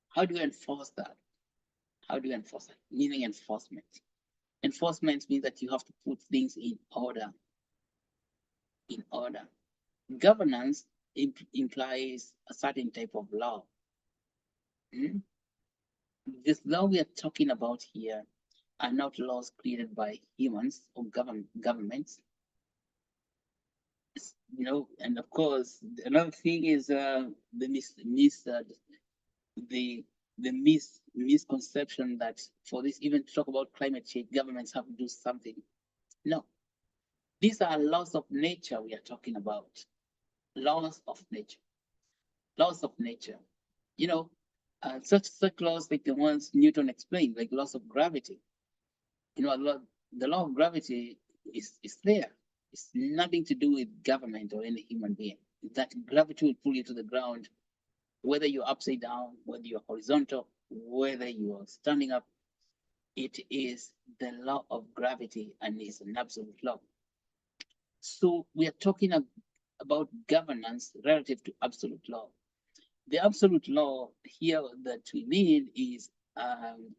how do you enforce that? How do you enforce it? Meaning enforcement. Enforcement means that you have to put things in order. In order. Governance implies a certain type of law. This law we are talking about here are not laws created by humans or governments. And of course, another thing is the misconception that for this, even to talk about climate change, governments have to do something. No, these are laws of nature we are talking about. Laws of nature. Laws of nature. Such laws like the ones Newton explained, like laws of gravity. The law of gravity is there. It's nothing to do with government or any human being. That gravity will pull you to the ground, whether you're upside down, whether you're horizontal, whether you are standing up. It is the law of gravity and it's an absolute law. So we are talking about governance relative to absolute law. The absolute law here that we mean is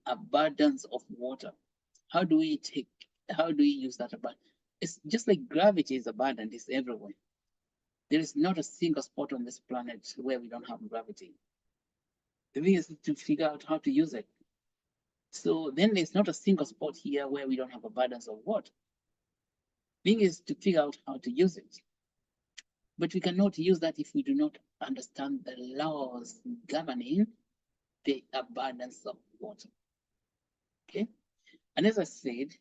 abundance of water. How do we use that abundance? It's just like gravity is abundant, it's everywhere. There is not a single spot on this planet where we don't have gravity. The thing is to figure out how to use it. So then there's not a single spot here where we don't have abundance of water. The thing is to figure out how to use it. But we cannot use that if we do not understand the laws governing the abundance of water. Okay? And as I said,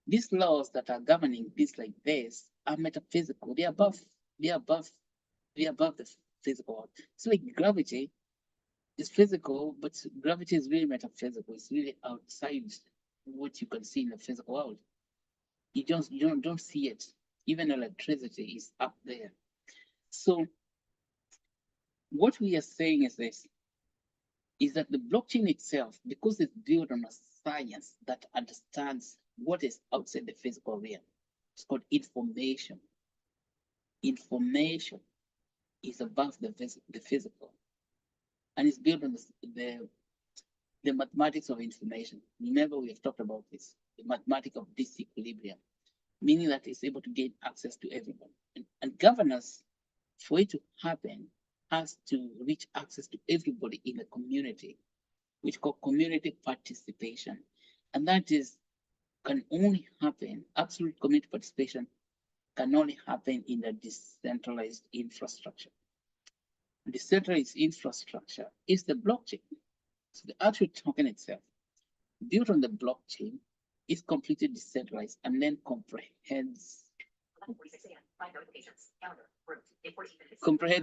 these laws that are governing this like this are metaphysical. They're above the physical world. So like gravity is physical, but gravity is really metaphysical. It's really outside what you can see in the physical world. You don't see it. Even electricity is up there. So what we are saying is this, is that the blockchain itself, because it's built on a science that understands what is outside the physical realm, it's called information. Information is above the physical, and it's built on the mathematics of information. Remember, we have talked about this, the mathematics of disequilibrium, meaning that it's able to gain access to everyone. And governance, for it to happen, has to reach access to everybody in the community, which called community participation. And that can only happen, absolute community participation, can only happen in a decentralized infrastructure. Decentralized infrastructure is the blockchain. So the actual token itself, built on the blockchain, is completely decentralized and then comprehends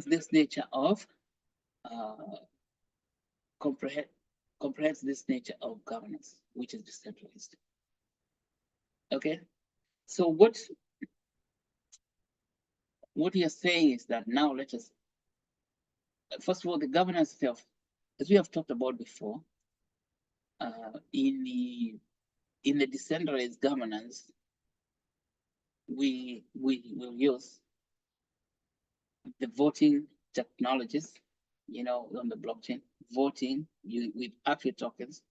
this nature of comprehends this nature of governance, which is decentralized. Okay, so what you're saying is that now let us first of all, the governance itself, as we have talked about before, in the decentralized governance, we will use the voting technologies, on the blockchain, voting with Actuate tokens.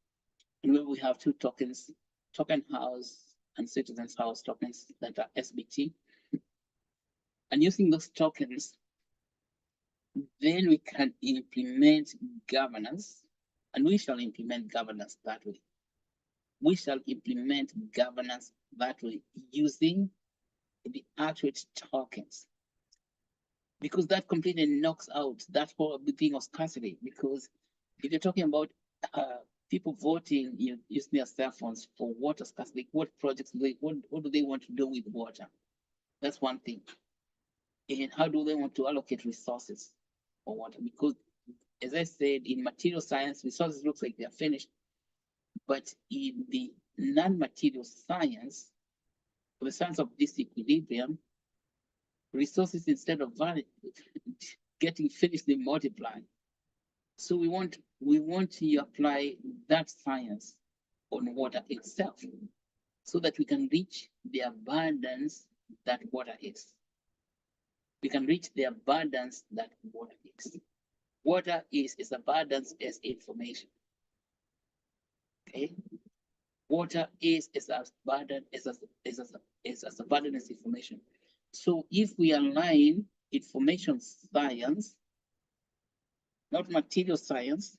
And we have two tokens, token house and citizens house tokens that are SBT. And using those tokens, then we can implement governance, and we shall implement governance that way. We shall implement governance that way using the Actuate tokens, because that completely knocks out that whole thing of scarcity. Because if you're talking about people voting using their cell phones for water scarcity, what projects what do they want to do with water? That's one thing. And how do they want to allocate resources for water? Because as I said, in material science, resources looks like they're finished. But in the non-material science, the science of disequilibrium, resources, instead of getting finished, they multiply. So we want to apply that science on water itself, so that we can reach the abundance that water is. We can reach the abundance that water is. Water is abundance as information. Okay, water is as abundant as abundant as information. So if we align information science, not material science,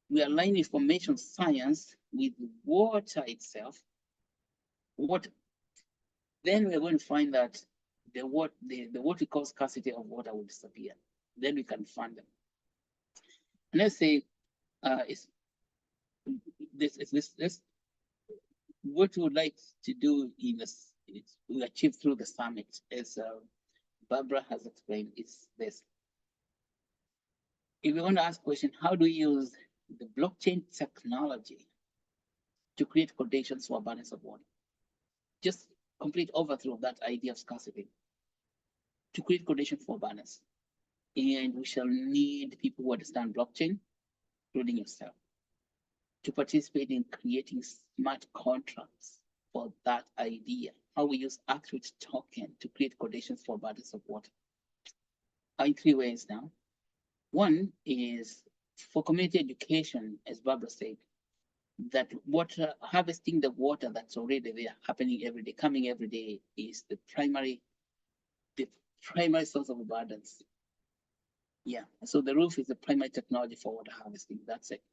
we align information science with water itself, then we're going to find that the what we call scarcity of water will disappear. Then we can fund them. And let's say this what we would like to do in this, we achieve through the summit, as Barbara has explained, is this. If we want to ask a question, how do we use the blockchain technology to create conditions for abundance of water? Just complete overthrow of that idea of scarcity to create conditions for abundance. And we shall need people who understand blockchain, including yourself, to participate in creating smart contracts for that idea. How we use Actuate token to create conditions for abundance of water. In 3 ways now. One is for community education, as Barbara said, that water, harvesting the water that's already there, happening every day, coming every day, is the primary source of abundance. Yeah, so the roof is the primary technology for water harvesting. That's it.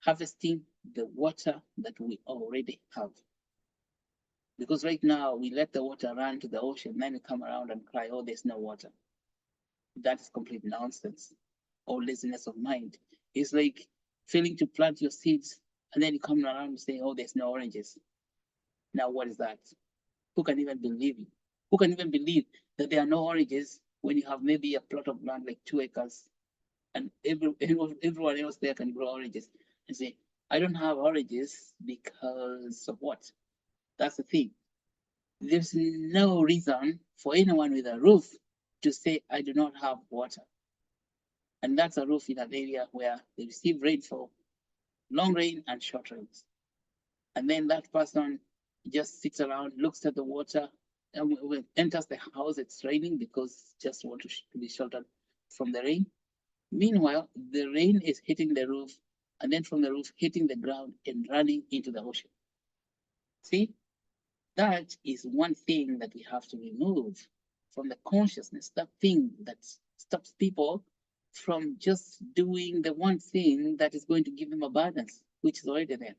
Harvesting the water that we already have. Because right now we let the water run to the ocean, then we come around and cry, oh, there's no water. That is complete nonsense or laziness of mind. It's like failing to plant your seeds and then you come around and say, oh, there's no oranges. Now, what is that? Who can even believe it? Who can even believe that there are no oranges when you have maybe a plot of land like 2 acres and everyone else there can grow oranges and say, I don't have oranges because of what? That's the thing. There's no reason for anyone with a roof to say, I do not have water. And that's a roof in an area where they receive rainfall, long rain and short rains. And then that person just sits around, looks at the water, and when it enters the house, it's raining because just want to be sheltered from the rain. Meanwhile, the rain is hitting the roof, and then from the roof hitting the ground and running into the ocean. See, that is one thing that we have to remove from the consciousness, that thing that stops people from just doing the one thing that is going to give them abundance, which is already there.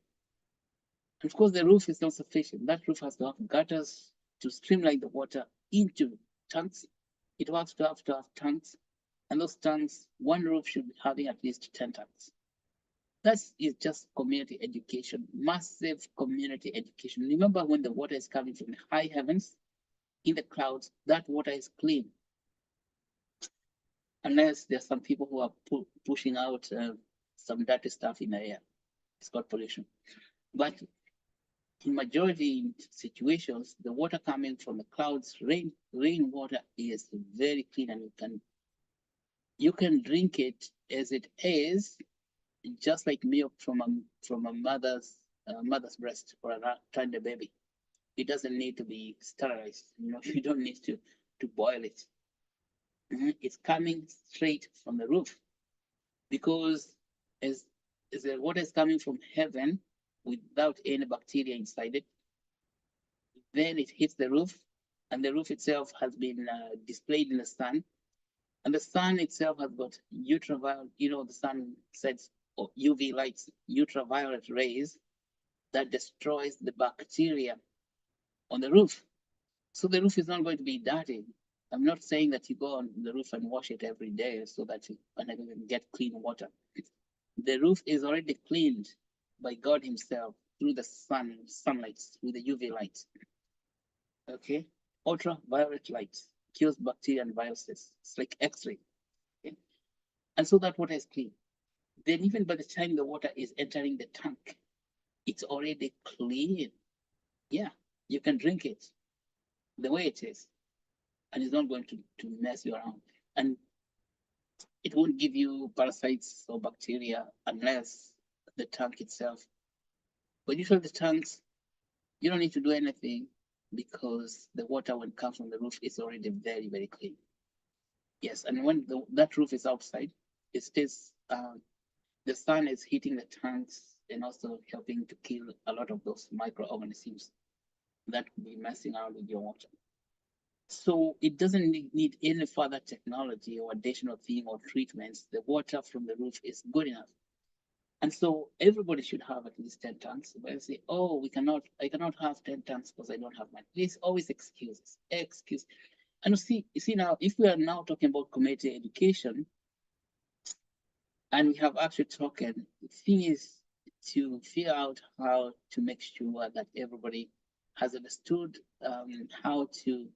And of course, the roof is not sufficient. That roof has to have gutters to streamline the water into tanks. It will have to have tanks, and those tanks, one roof should be having at least 10 tanks. That is just community education, massive community education. Remember, when the water is coming from the high heavens in the clouds, that water is clean. Unless there's some people who are pushing out some dirty stuff in the air. It's called pollution. But in majority situations, the water coming from the clouds, rainwater is very clean, and you can drink it as it is, just like milk from a mother's breast or a tender baby. It doesn't need to be sterilized. You don't need to boil it. It's coming straight from the roof, because as the water is coming from heaven without any bacteria inside it, then it hits the roof, and the roof itself has been displayed in the sun, and the sun itself has got ultraviolet. The sun sets UV lights, ultraviolet rays that destroys the bacteria on the roof. So the roof is not going to be dirty. I'm not saying that you go on the roof and wash it every day so that you can get clean water. The roof is already cleaned by God Himself through the sunlight, through the UV light. Okay, ultraviolet light kills bacteria and viruses. It's like X-ray. Okay? And so that water is clean. Then even by the time the water is entering the tank, it's already clean. Yeah, you can drink it the way it is, and it's not going to mess you around. And it won't give you parasites or bacteria unless the tank itself. But usually the tanks, you don't need to do anything, because the water, when it comes from the roof, is already very, very clean. Yes, and when that roof is outside, it stays, the sun is hitting the tanks and also helping to kill a lot of those microorganisms that could be messing around with your water. So it doesn't need any further technology or additional thing or treatments. The water from the roof is good enough. And so everybody should have at least 10 tanks. But I say, oh, I cannot have 10 tanks because I don't have money. There's always excuses. And you see now, if we are now talking about community education, and we have actually talking, the thing is to figure out how to make sure that everybody has understood how to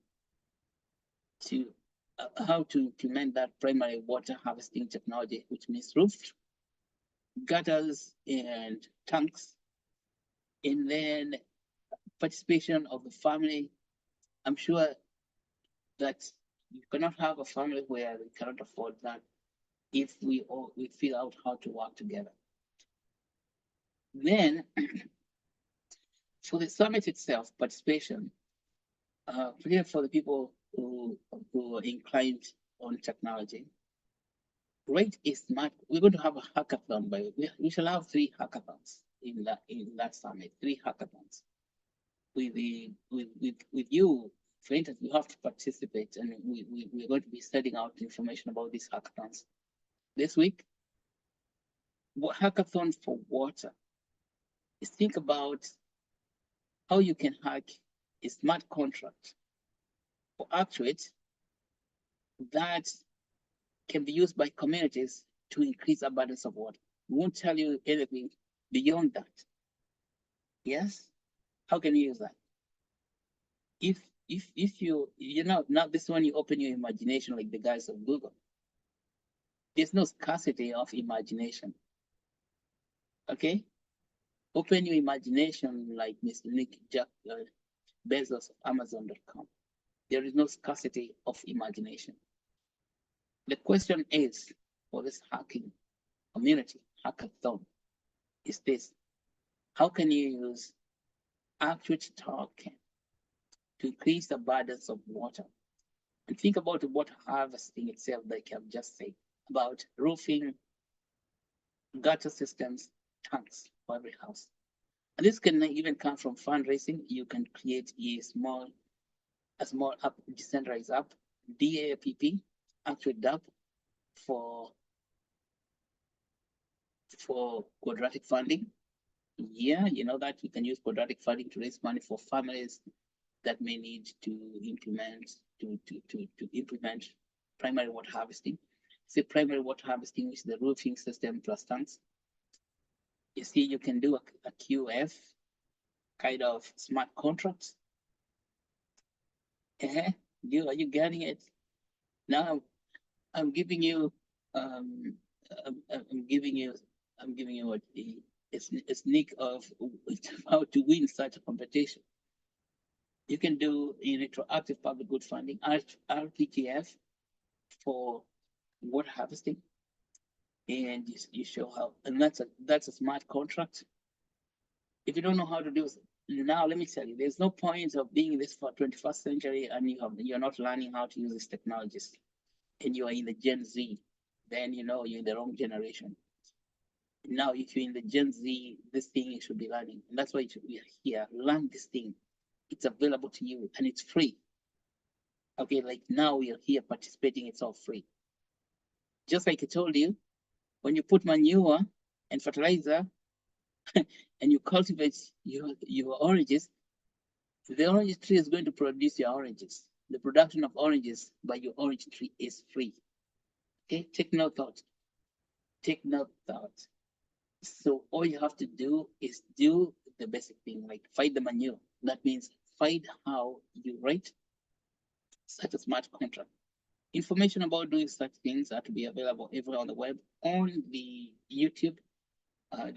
implement that primary water harvesting technology, which means roofs, gutters, and tanks, and then participation of the family. I'm sure that you cannot have a family where we cannot afford that if we figure out how to work together. Then, for the summit itself, participation, particularly for the people who are inclined on technology, great is smart. We're going to have a hackathon, by we shall have 3 hackathons in that summit, 3 hackathons. With you, for instance, you have to participate, and we're going to be setting out information about these hackathons this week. What hackathon for water is, think about how you can hack a smart contract for Actuate that can be used by communities to increase abundance of water. We won't tell you anything beyond that. Yes? How can you use that? If now this one, you open your imagination like the guys of Google. There's no scarcity of imagination. Okay? Open your imagination like Mr. Nick Bezos of Amazon.com. There is no scarcity of imagination. The question is, for this hacking community hackathon, is this: how can you use Actuate token to increase the abundance of water? And think about the water harvesting itself, like I've just said, about roofing, gutter systems, tanks for every house. And this can even come from fundraising. You can create a small app, decentralized app, DAPP, Actuate DAP, for quadratic funding. Yeah, you know that you can use quadratic funding to raise money for families that may need to implement primary water harvesting. Say primary water harvesting, which is the roofing system plus tanks. You see, you can do a QF kind of smart contracts. Are you getting it? Now I'm giving you I'm giving you what a sneak of how to win such a competition. You can do a retroactive public good funding, RPTF, for water harvesting, and you show how, and that's a smart contract. If you don't know how to do it, now let me tell you, there's no point of being in this for 21st century and you're not learning how to use these technologies, and you are in the Gen Z, then you know you're in the wrong generation. Now, if you're in the Gen Z, this thing you should be learning, and that's why we are here. Learn this thing. It's available to you and it's free. Okay, like now we are here participating, it's all free. Just like I told you, when you put manure and fertilizer and you cultivate your oranges, the orange tree is going to produce your oranges. The production of oranges by your orange tree is free. Okay, take no thought. Take no thought. So all you have to do is do the basic thing, like find the manure. That means find how you write such a smart contract. Information about doing such things are to be available everywhere on the web, on the YouTube. There's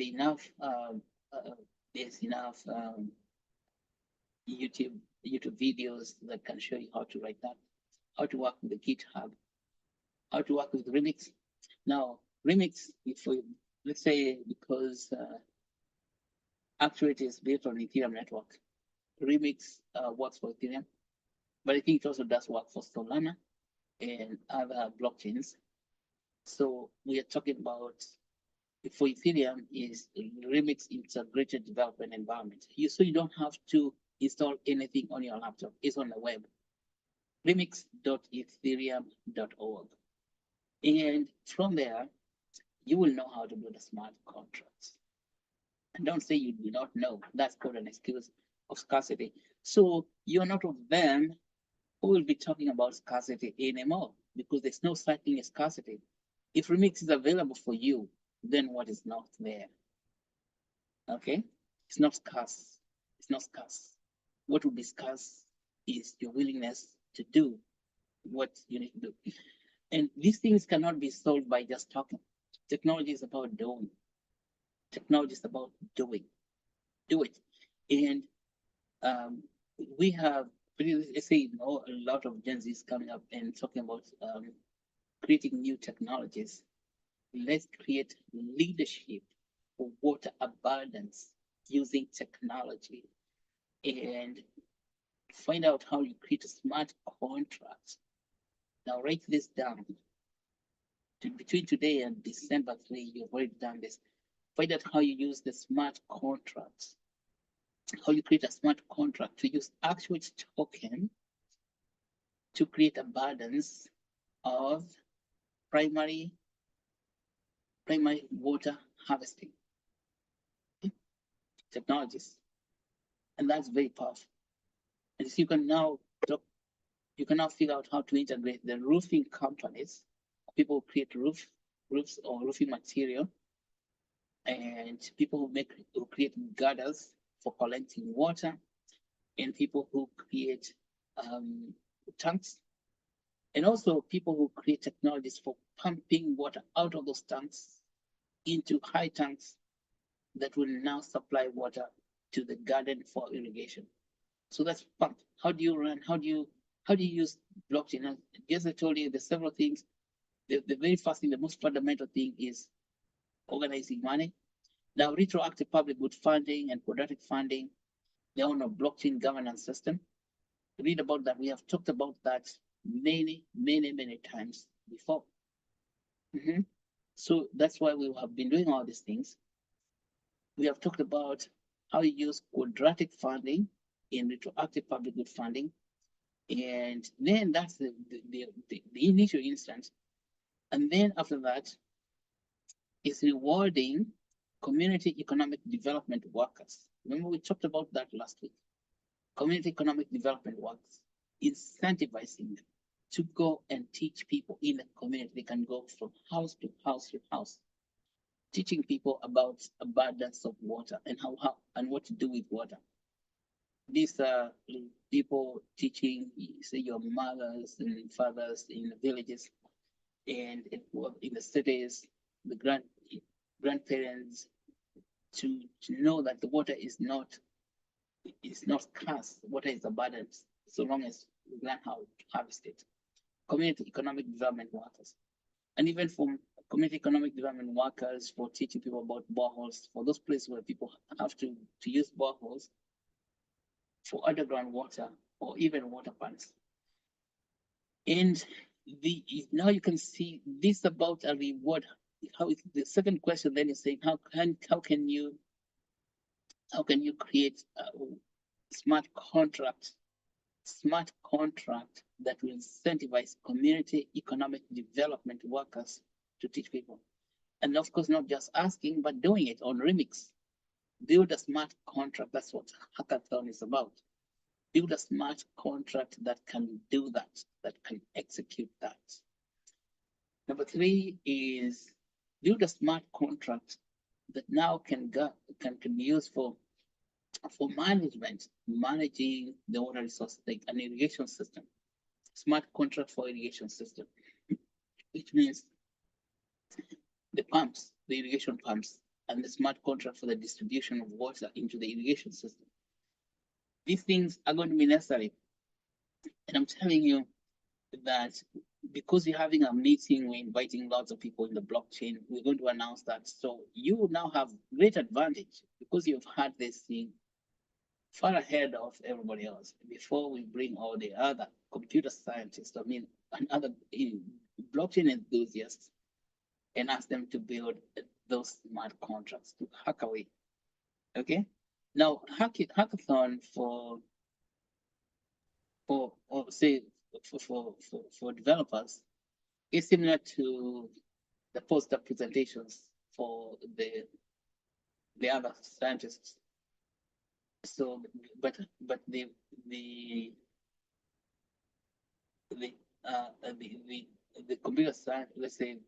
enough YouTube videos that can show you how to write that, how to work with the GitHub, how to work with Remix. Now, Remix, if we, let's say, because Actuate is built on Ethereum network, Remix works for Ethereum, but I think it also does work for Solana and other blockchains. So we are talking about, for Ethereum, is Remix integrated development environment. So you don't have to install anything on your laptop. It's on the web. Remix.ethereum.org. And from there, you will know how to build a smart contracts. And don't say you do not know. That's called an excuse of scarcity. So you're not of them who will be talking about scarcity anymore, because there's no such thing as scarcity. If Remix is available for you, then what is not there? Okay, it's not scarce. It's not scarce. What will be scarce is your willingness to do what you need to do. And these things cannot be solved by just talking. Technology is about doing. Technology is about doing. Do it. And we have, let's say, a lot of Gen Zs coming up and talking about creating new technologies. Let's create leadership for water abundance using technology and find out how you create a smart contract. Now write this down. Between today and December 3, you've already done this. Find out how you use the smart contracts, how you create a smart contract to use Actuate token to create abundance of primary water harvesting technologies. And that's very powerful. And so you can now figure out how to integrate the roofing companies, people who create roofs or roofing material, and people who create gutters for collecting water, and people who create tanks, and also people who create technologies for pumping water out of those tanks into high tanks that will now supply water to the garden for irrigation. So that's pump. How do you run? How do you use blockchain? And as I told you, there's several things. The very first thing, the most fundamental thing is organizing money. Now, retroactive public good funding and quadratic funding, they're on a blockchain governance system. Read about that. We have talked about that many times before. So that's why we have been doing all these things. We have talked about how you use quadratic funding in retroactive public good funding. And then that's the initial instance. And then after that is rewarding community economic development workers. Remember, we talked about that last week. community economic development works, incentivizing them to go and teach people in the community. They can go from house to house to house, teaching people about abundance of water and how and what to do with water. These are people teaching, say, your mothers and fathers in the villages and in the cities, the grandparents, to know that the water is not scarce. Water is abundant so long as we learn how to harvest it. Community economic development workers, and even from community economic development workers for teaching people about boreholes, for those places where people have to use boreholes for underground water or even water pumps. And now you can see this about a reward. The second question then is saying how can you create a smart contract that will incentivize community economic development workers to teach people. And of course, not just asking, but doing it on remix. Build a smart contract. That's what hackathon is about. Build a smart contract that can do that can execute that. Number 3 is build a smart contract that now can be used for managing the water resource, like an irrigation system. Smart contract for irrigation system, which means the irrigation pumps, and the smart contract for the distribution of water into the irrigation system. These things are going to be necessary. And I'm telling you that because we're having a meeting, we're inviting lots of people in the blockchain, we're going to announce that. So you will now have great advantage because you've had this thing far ahead of everybody else before we bring all the other computer scientists, and other blockchain enthusiasts, and ask them to build those smart contracts to hack away. Okay? Now, hackathon for developers is similar to the poster presentations for the other scientists. So, but the computer science, let's say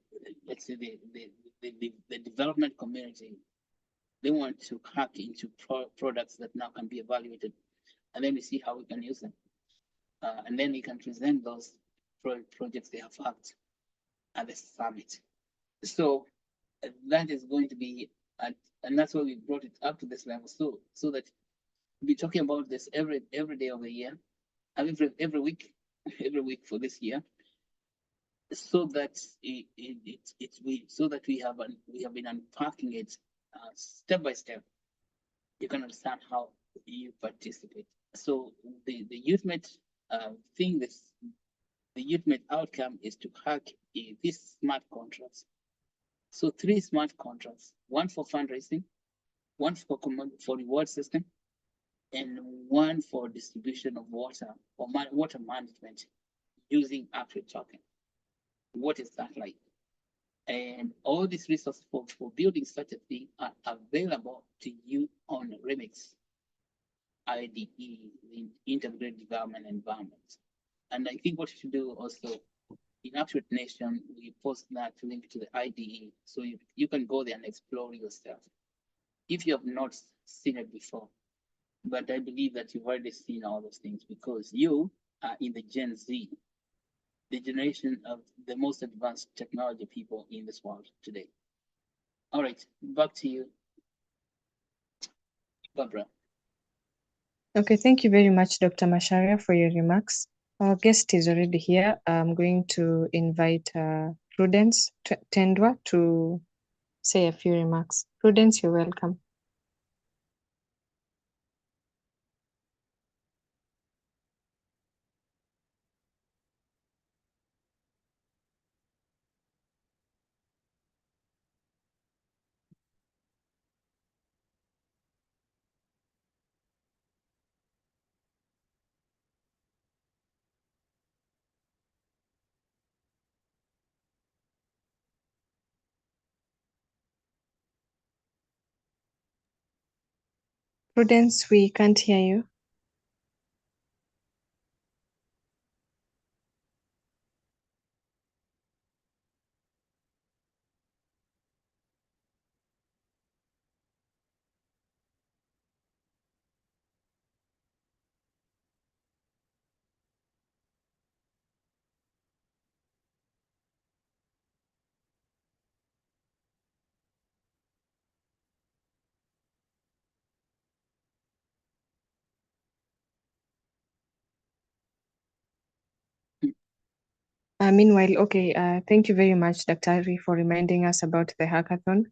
the development community, they want to hack into products that now can be evaluated, and then we see how we can use them, and then we can present those projects they have hacked at the summit. So that is going to be, and that's why we brought it up to this level, so that we'll be talking about this every day of the year, every week, every week for this year, so that we have been unpacking it step by step. You can understand how you participate. So the ultimate thing, the ultimate outcome is to hack these smart contracts. So 3 smart contracts: one for fundraising, one for reward system, and one for distribution of water or water management using Actuate token. What is that like? And all these resources for building such a thing are available to you on Remix IDE, the Integrated Development Environment. And I think what you should do also in Actuate Nation, we post that link to the IDE, so you can go there and explore yourself if you have not seen it before. But I believe that you've already seen all those things because you are in the Gen Z, the generation of the most advanced technology people in this world today. All right, back to you, Barbara. Okay, thank you very much, Dr. Macharia, for your remarks. Our guest is already here. I'm going to invite Prudence Tendwa to say a few remarks. Prudence, you're welcome. Prudence, we can't hear you. Thank you very much, Daktari, for reminding us about the hackathon.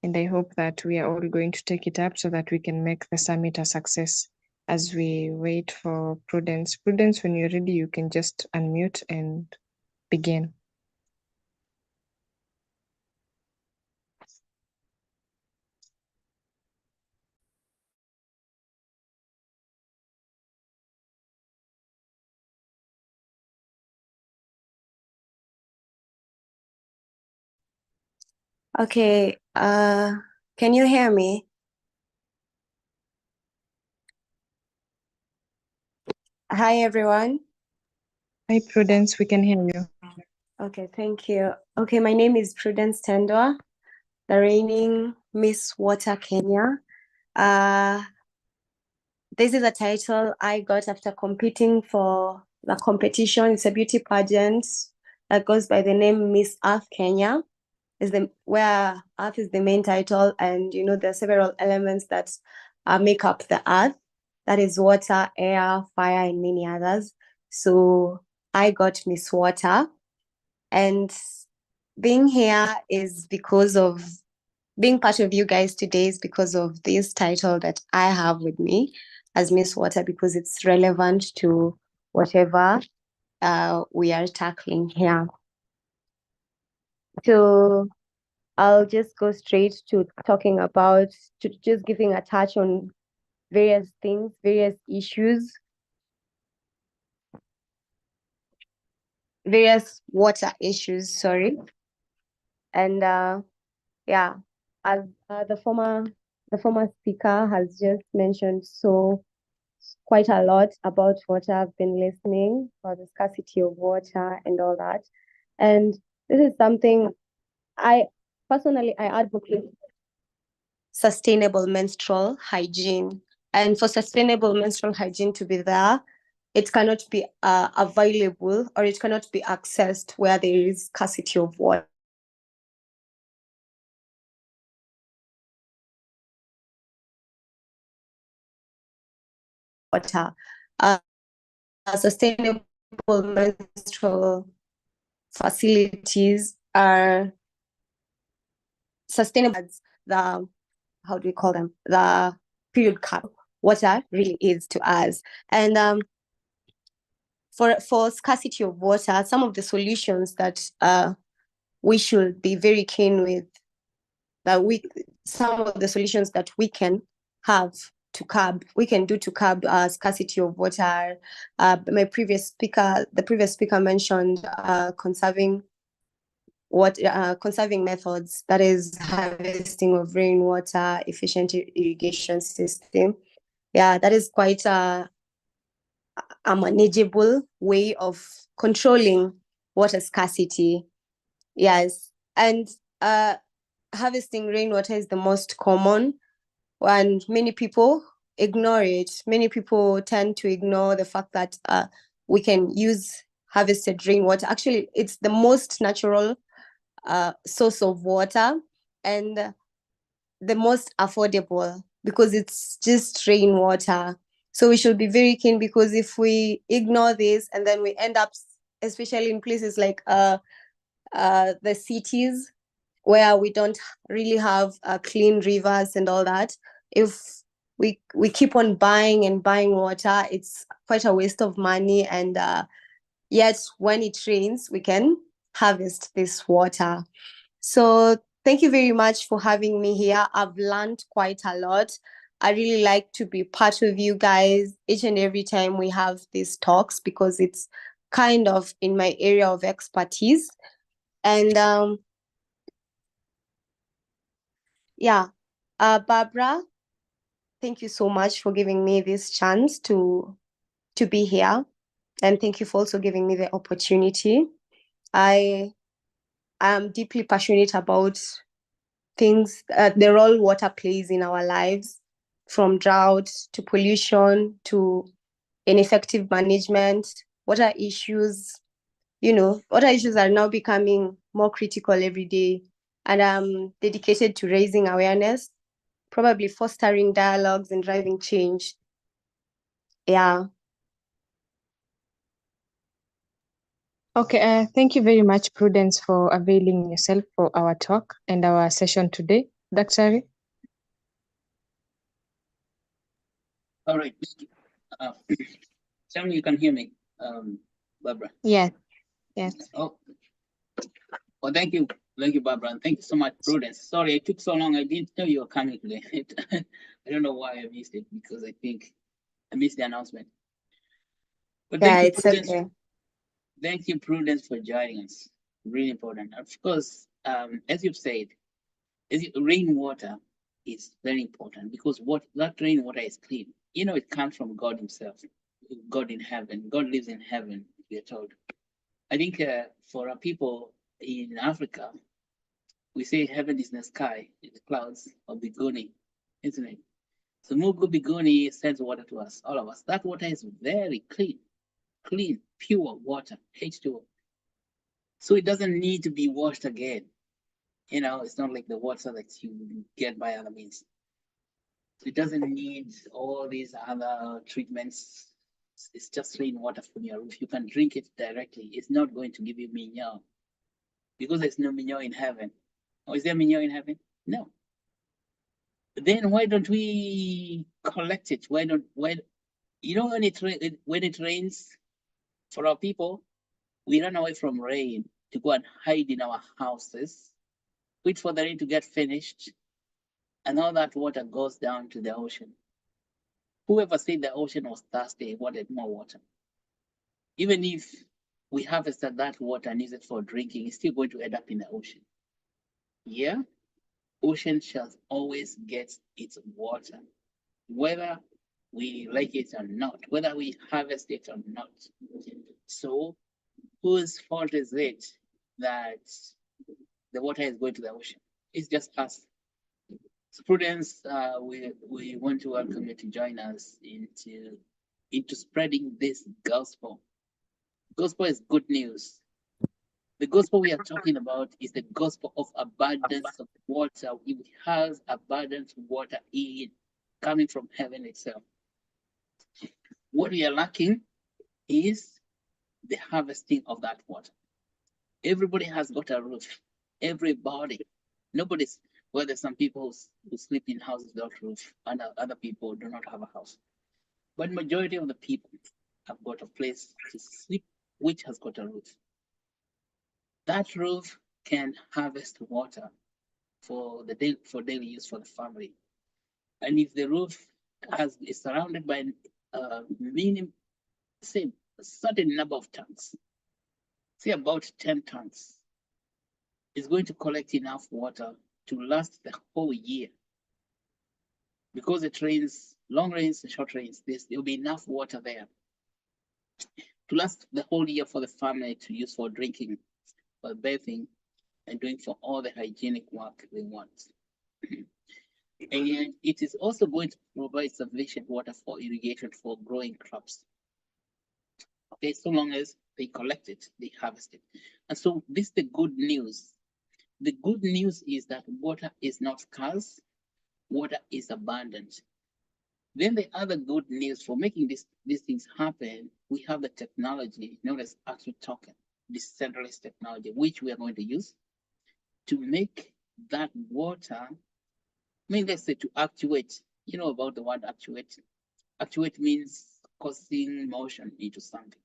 And I hope that we are all going to take it up so that we can make the summit a success. As we wait for Prudence. Prudence, when you're ready, you can just unmute and begin. Okay, can you hear me? Hi, everyone. Hi, Prudence, we can hear you. Okay, thank you. Okay, my name is Prudence Tendwa, the reigning Miss Water Kenya. This is a title I got after competing for the competition. It's a beauty pageant that goes by the name Miss Earth Kenya. Where Earth is the main title, and there are several elements that make up the Earth. That is water, air, fire, and many others. So I got Miss Water, and being here is because of being part of you guys today is because of this title that I have with me as Miss Water, because it's relevant to whatever we are tackling here. So I'll just go straight to talking about, just giving a touch on various things, various issues, various water issues, sorry. And yeah, as the former speaker has just mentioned quite a lot about water. I've been listening about the scarcity of water and all that. And this is something I advocate sustainable menstrual hygiene. And for sustainable menstrual hygiene to be there, it cannot be available, or it cannot be accessed where there is scarcity of water. Sustainable menstrual facilities are sustainable. The How do we call them? The period cup water really is to us. And for scarcity of water, some of the solutions that we should be very keen with, some of the solutions that we can have to curb, scarcity of water. The previous speaker mentioned conserving methods, that is harvesting of rainwater, efficient irrigation system. Yeah, that is quite a manageable way of controlling water scarcity. Yes, and harvesting rainwater is the most common, and many people ignore it. Many people tend to ignore the fact that we can use harvested rainwater. Actually, it's the most natural source of water, and the most affordable, because it's just rainwater. So we should be very keen, because if we ignore this and then we end up, especially in places like the cities where we don't really have clean rivers and all that, if we keep on buying and buying water, it's quite a waste of money. And yet when it rains, we can harvest this water. So thank you very much for having me here. I've learned quite a lot. I really like to be part of you guys each and every time we have these talks, because it's kind of in my area of expertise. And Barbara, thank you so much for giving me this chance to be here. And thank you for also giving me the opportunity. I am deeply passionate about things, the role water plays in our lives, from drought to pollution to ineffective management. Water issues are now becoming more critical every day, and I'm dedicated to raising awareness, probably fostering dialogues and driving change. Yeah. Okay, thank you very much, Prudence, for availing yourself for our talk and our session today. Dr. All right. Tell me you can hear me, Barbara. Yes, yes. Oh, well, thank you, Barbara, and thank you so much, Prudence. Sorry, it took so long. I didn't know you were coming today. I don't know why I missed it, because I think I missed the announcement. But Yeah, thank you, it's Prudence. okay. Thank you, Prudence, for joining us. Really important. Of course, as you've said, rainwater is very important, because that rainwater is clean. You know, it comes from God Himself, God in heaven. God lives in heaven, we are told. I think for our people in Africa, we say heaven is in the sky, in the clouds of Biguni, isn't it? So Mungu Biguni sends water to us, all of us. That water is very clean, pure water, H2O. So it doesn't need to be washed again. You know, it's not like the water that you get by other means. So it doesn't need all these other treatments. It's just clean water from your roof. You can drink it directly. It's not going to give you minyao, because there's no minyao in heaven. Or is there minyao in heaven? No. Then why don't we collect it? Why, you know, when it rains, for our people, we run away from rain to go and hide in our houses, wait for the rain to get finished, and all that water goes down to the ocean. Whoever said the ocean was thirsty wanted more water. Even if we harvested that water and use it for drinking, it's still going to end up in the ocean. Yeah, ocean shall always get its water, whether we like it or not, whether we harvest it or not. So whose fault is it that the water is going to the ocean? It's just us. So Prudence, we want to welcome you to join us into spreading this gospel. Gospel is good news. The gospel we are talking about is the gospel of abundance of water. It has abundant water coming from heaven itself. What we are lacking is the harvesting of that water. Everybody has got a roof. Everybody. Nobody's, well, there's some people who sleep in houses without roof, and other people do not have a house. But majority of the people have got a place to sleep, which has got a roof. That roof can harvest water for daily use for the family. And if the roof is surrounded by a certain number of tanks, say about 10 tanks, is going to collect enough water to last the whole year. Because it rains, long rains and short rains, there'll be enough water there to last the whole year for the family to use for drinking, for bathing, and doing for all the hygienic work they want. And it is also going to provide sufficient water for irrigation for growing crops. Okay, so long as they collect it, they harvest it. And so this is the good news. The good news is that water is not scarce, water is abundant. Then the other good news for making these things happen, we have the technology known as Actuate token, decentralized technology, which we are going to use to make that water, let's say to actuate. You know about the word actuate? Actuate means causing motion into something.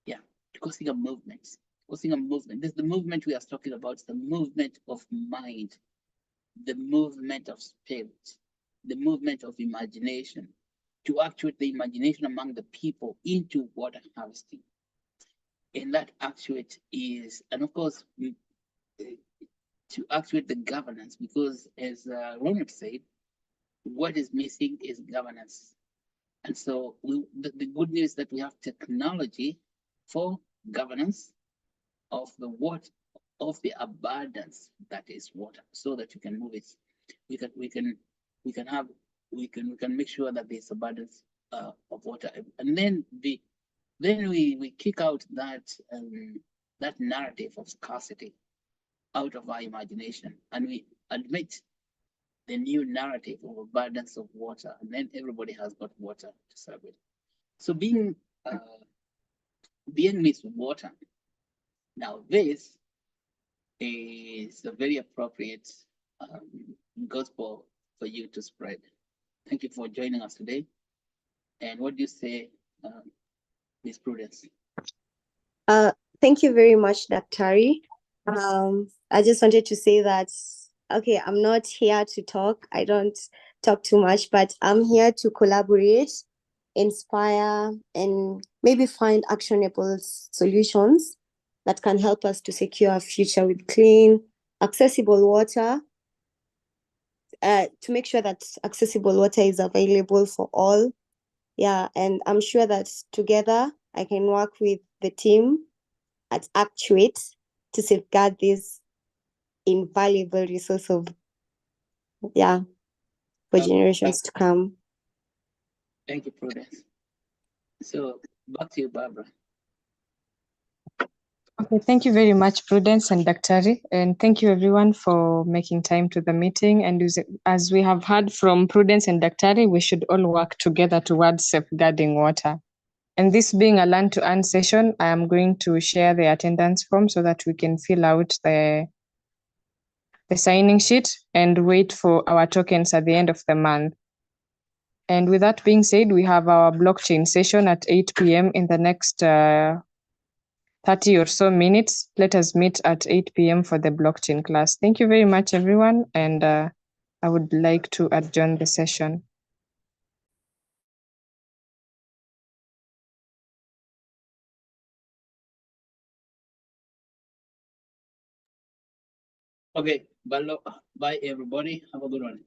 Yeah, causing a movement. Causing a movement. This is the movement we are talking about. It's the movement of mind, the movement of spirit, the movement of imagination, to actuate the imagination among the people into water harvesting. And that actuate is, and of course, to actuate the governance, because as Ronald said, what is missing is governance. And so the good news is that we have technology for governance of the water, of the abundance that is water, so that you can move it. We can make sure that there's abundance of water, and then we kick out that narrative of scarcity out of our imagination, and we admit the new narrative of abundance of water, and then everybody has got water to serve it. So being with water Now, this is a very appropriate gospel for you to spread. Thank you for joining us today. And what do you say, Ms. Prudence? Thank you very much, Daktari. I just wanted to say that, okay, I'm not here to talk. I don't talk too much, but I'm here to collaborate, inspire, and maybe find actionable solutions that can help us to secure a future with clean, accessible water, to make sure that accessible water is available for all. Yeah, and I'm sure that together I can work with the team at Actuate to safeguard this invaluable resource for generations to come. Thank you, Prudence. So back to you, Barbara. Okay, thank you very much, Prudence and Daktari, and thank you everyone for making time to the meeting. And as we have heard from Prudence and Daktari, we should all work together towards safeguarding water. And this being a learn to earn session, I am going to share the attendance form so that we can fill out the signing sheet and wait for our tokens at the end of the month. And with that being said, we have our blockchain session at 8 p.m. in the next 30 or so minutes. Let us meet at 8 p.m. for the blockchain class. Thank you very much, everyone. And I would like to adjourn the session. Okay, bye everybody. Have a good one.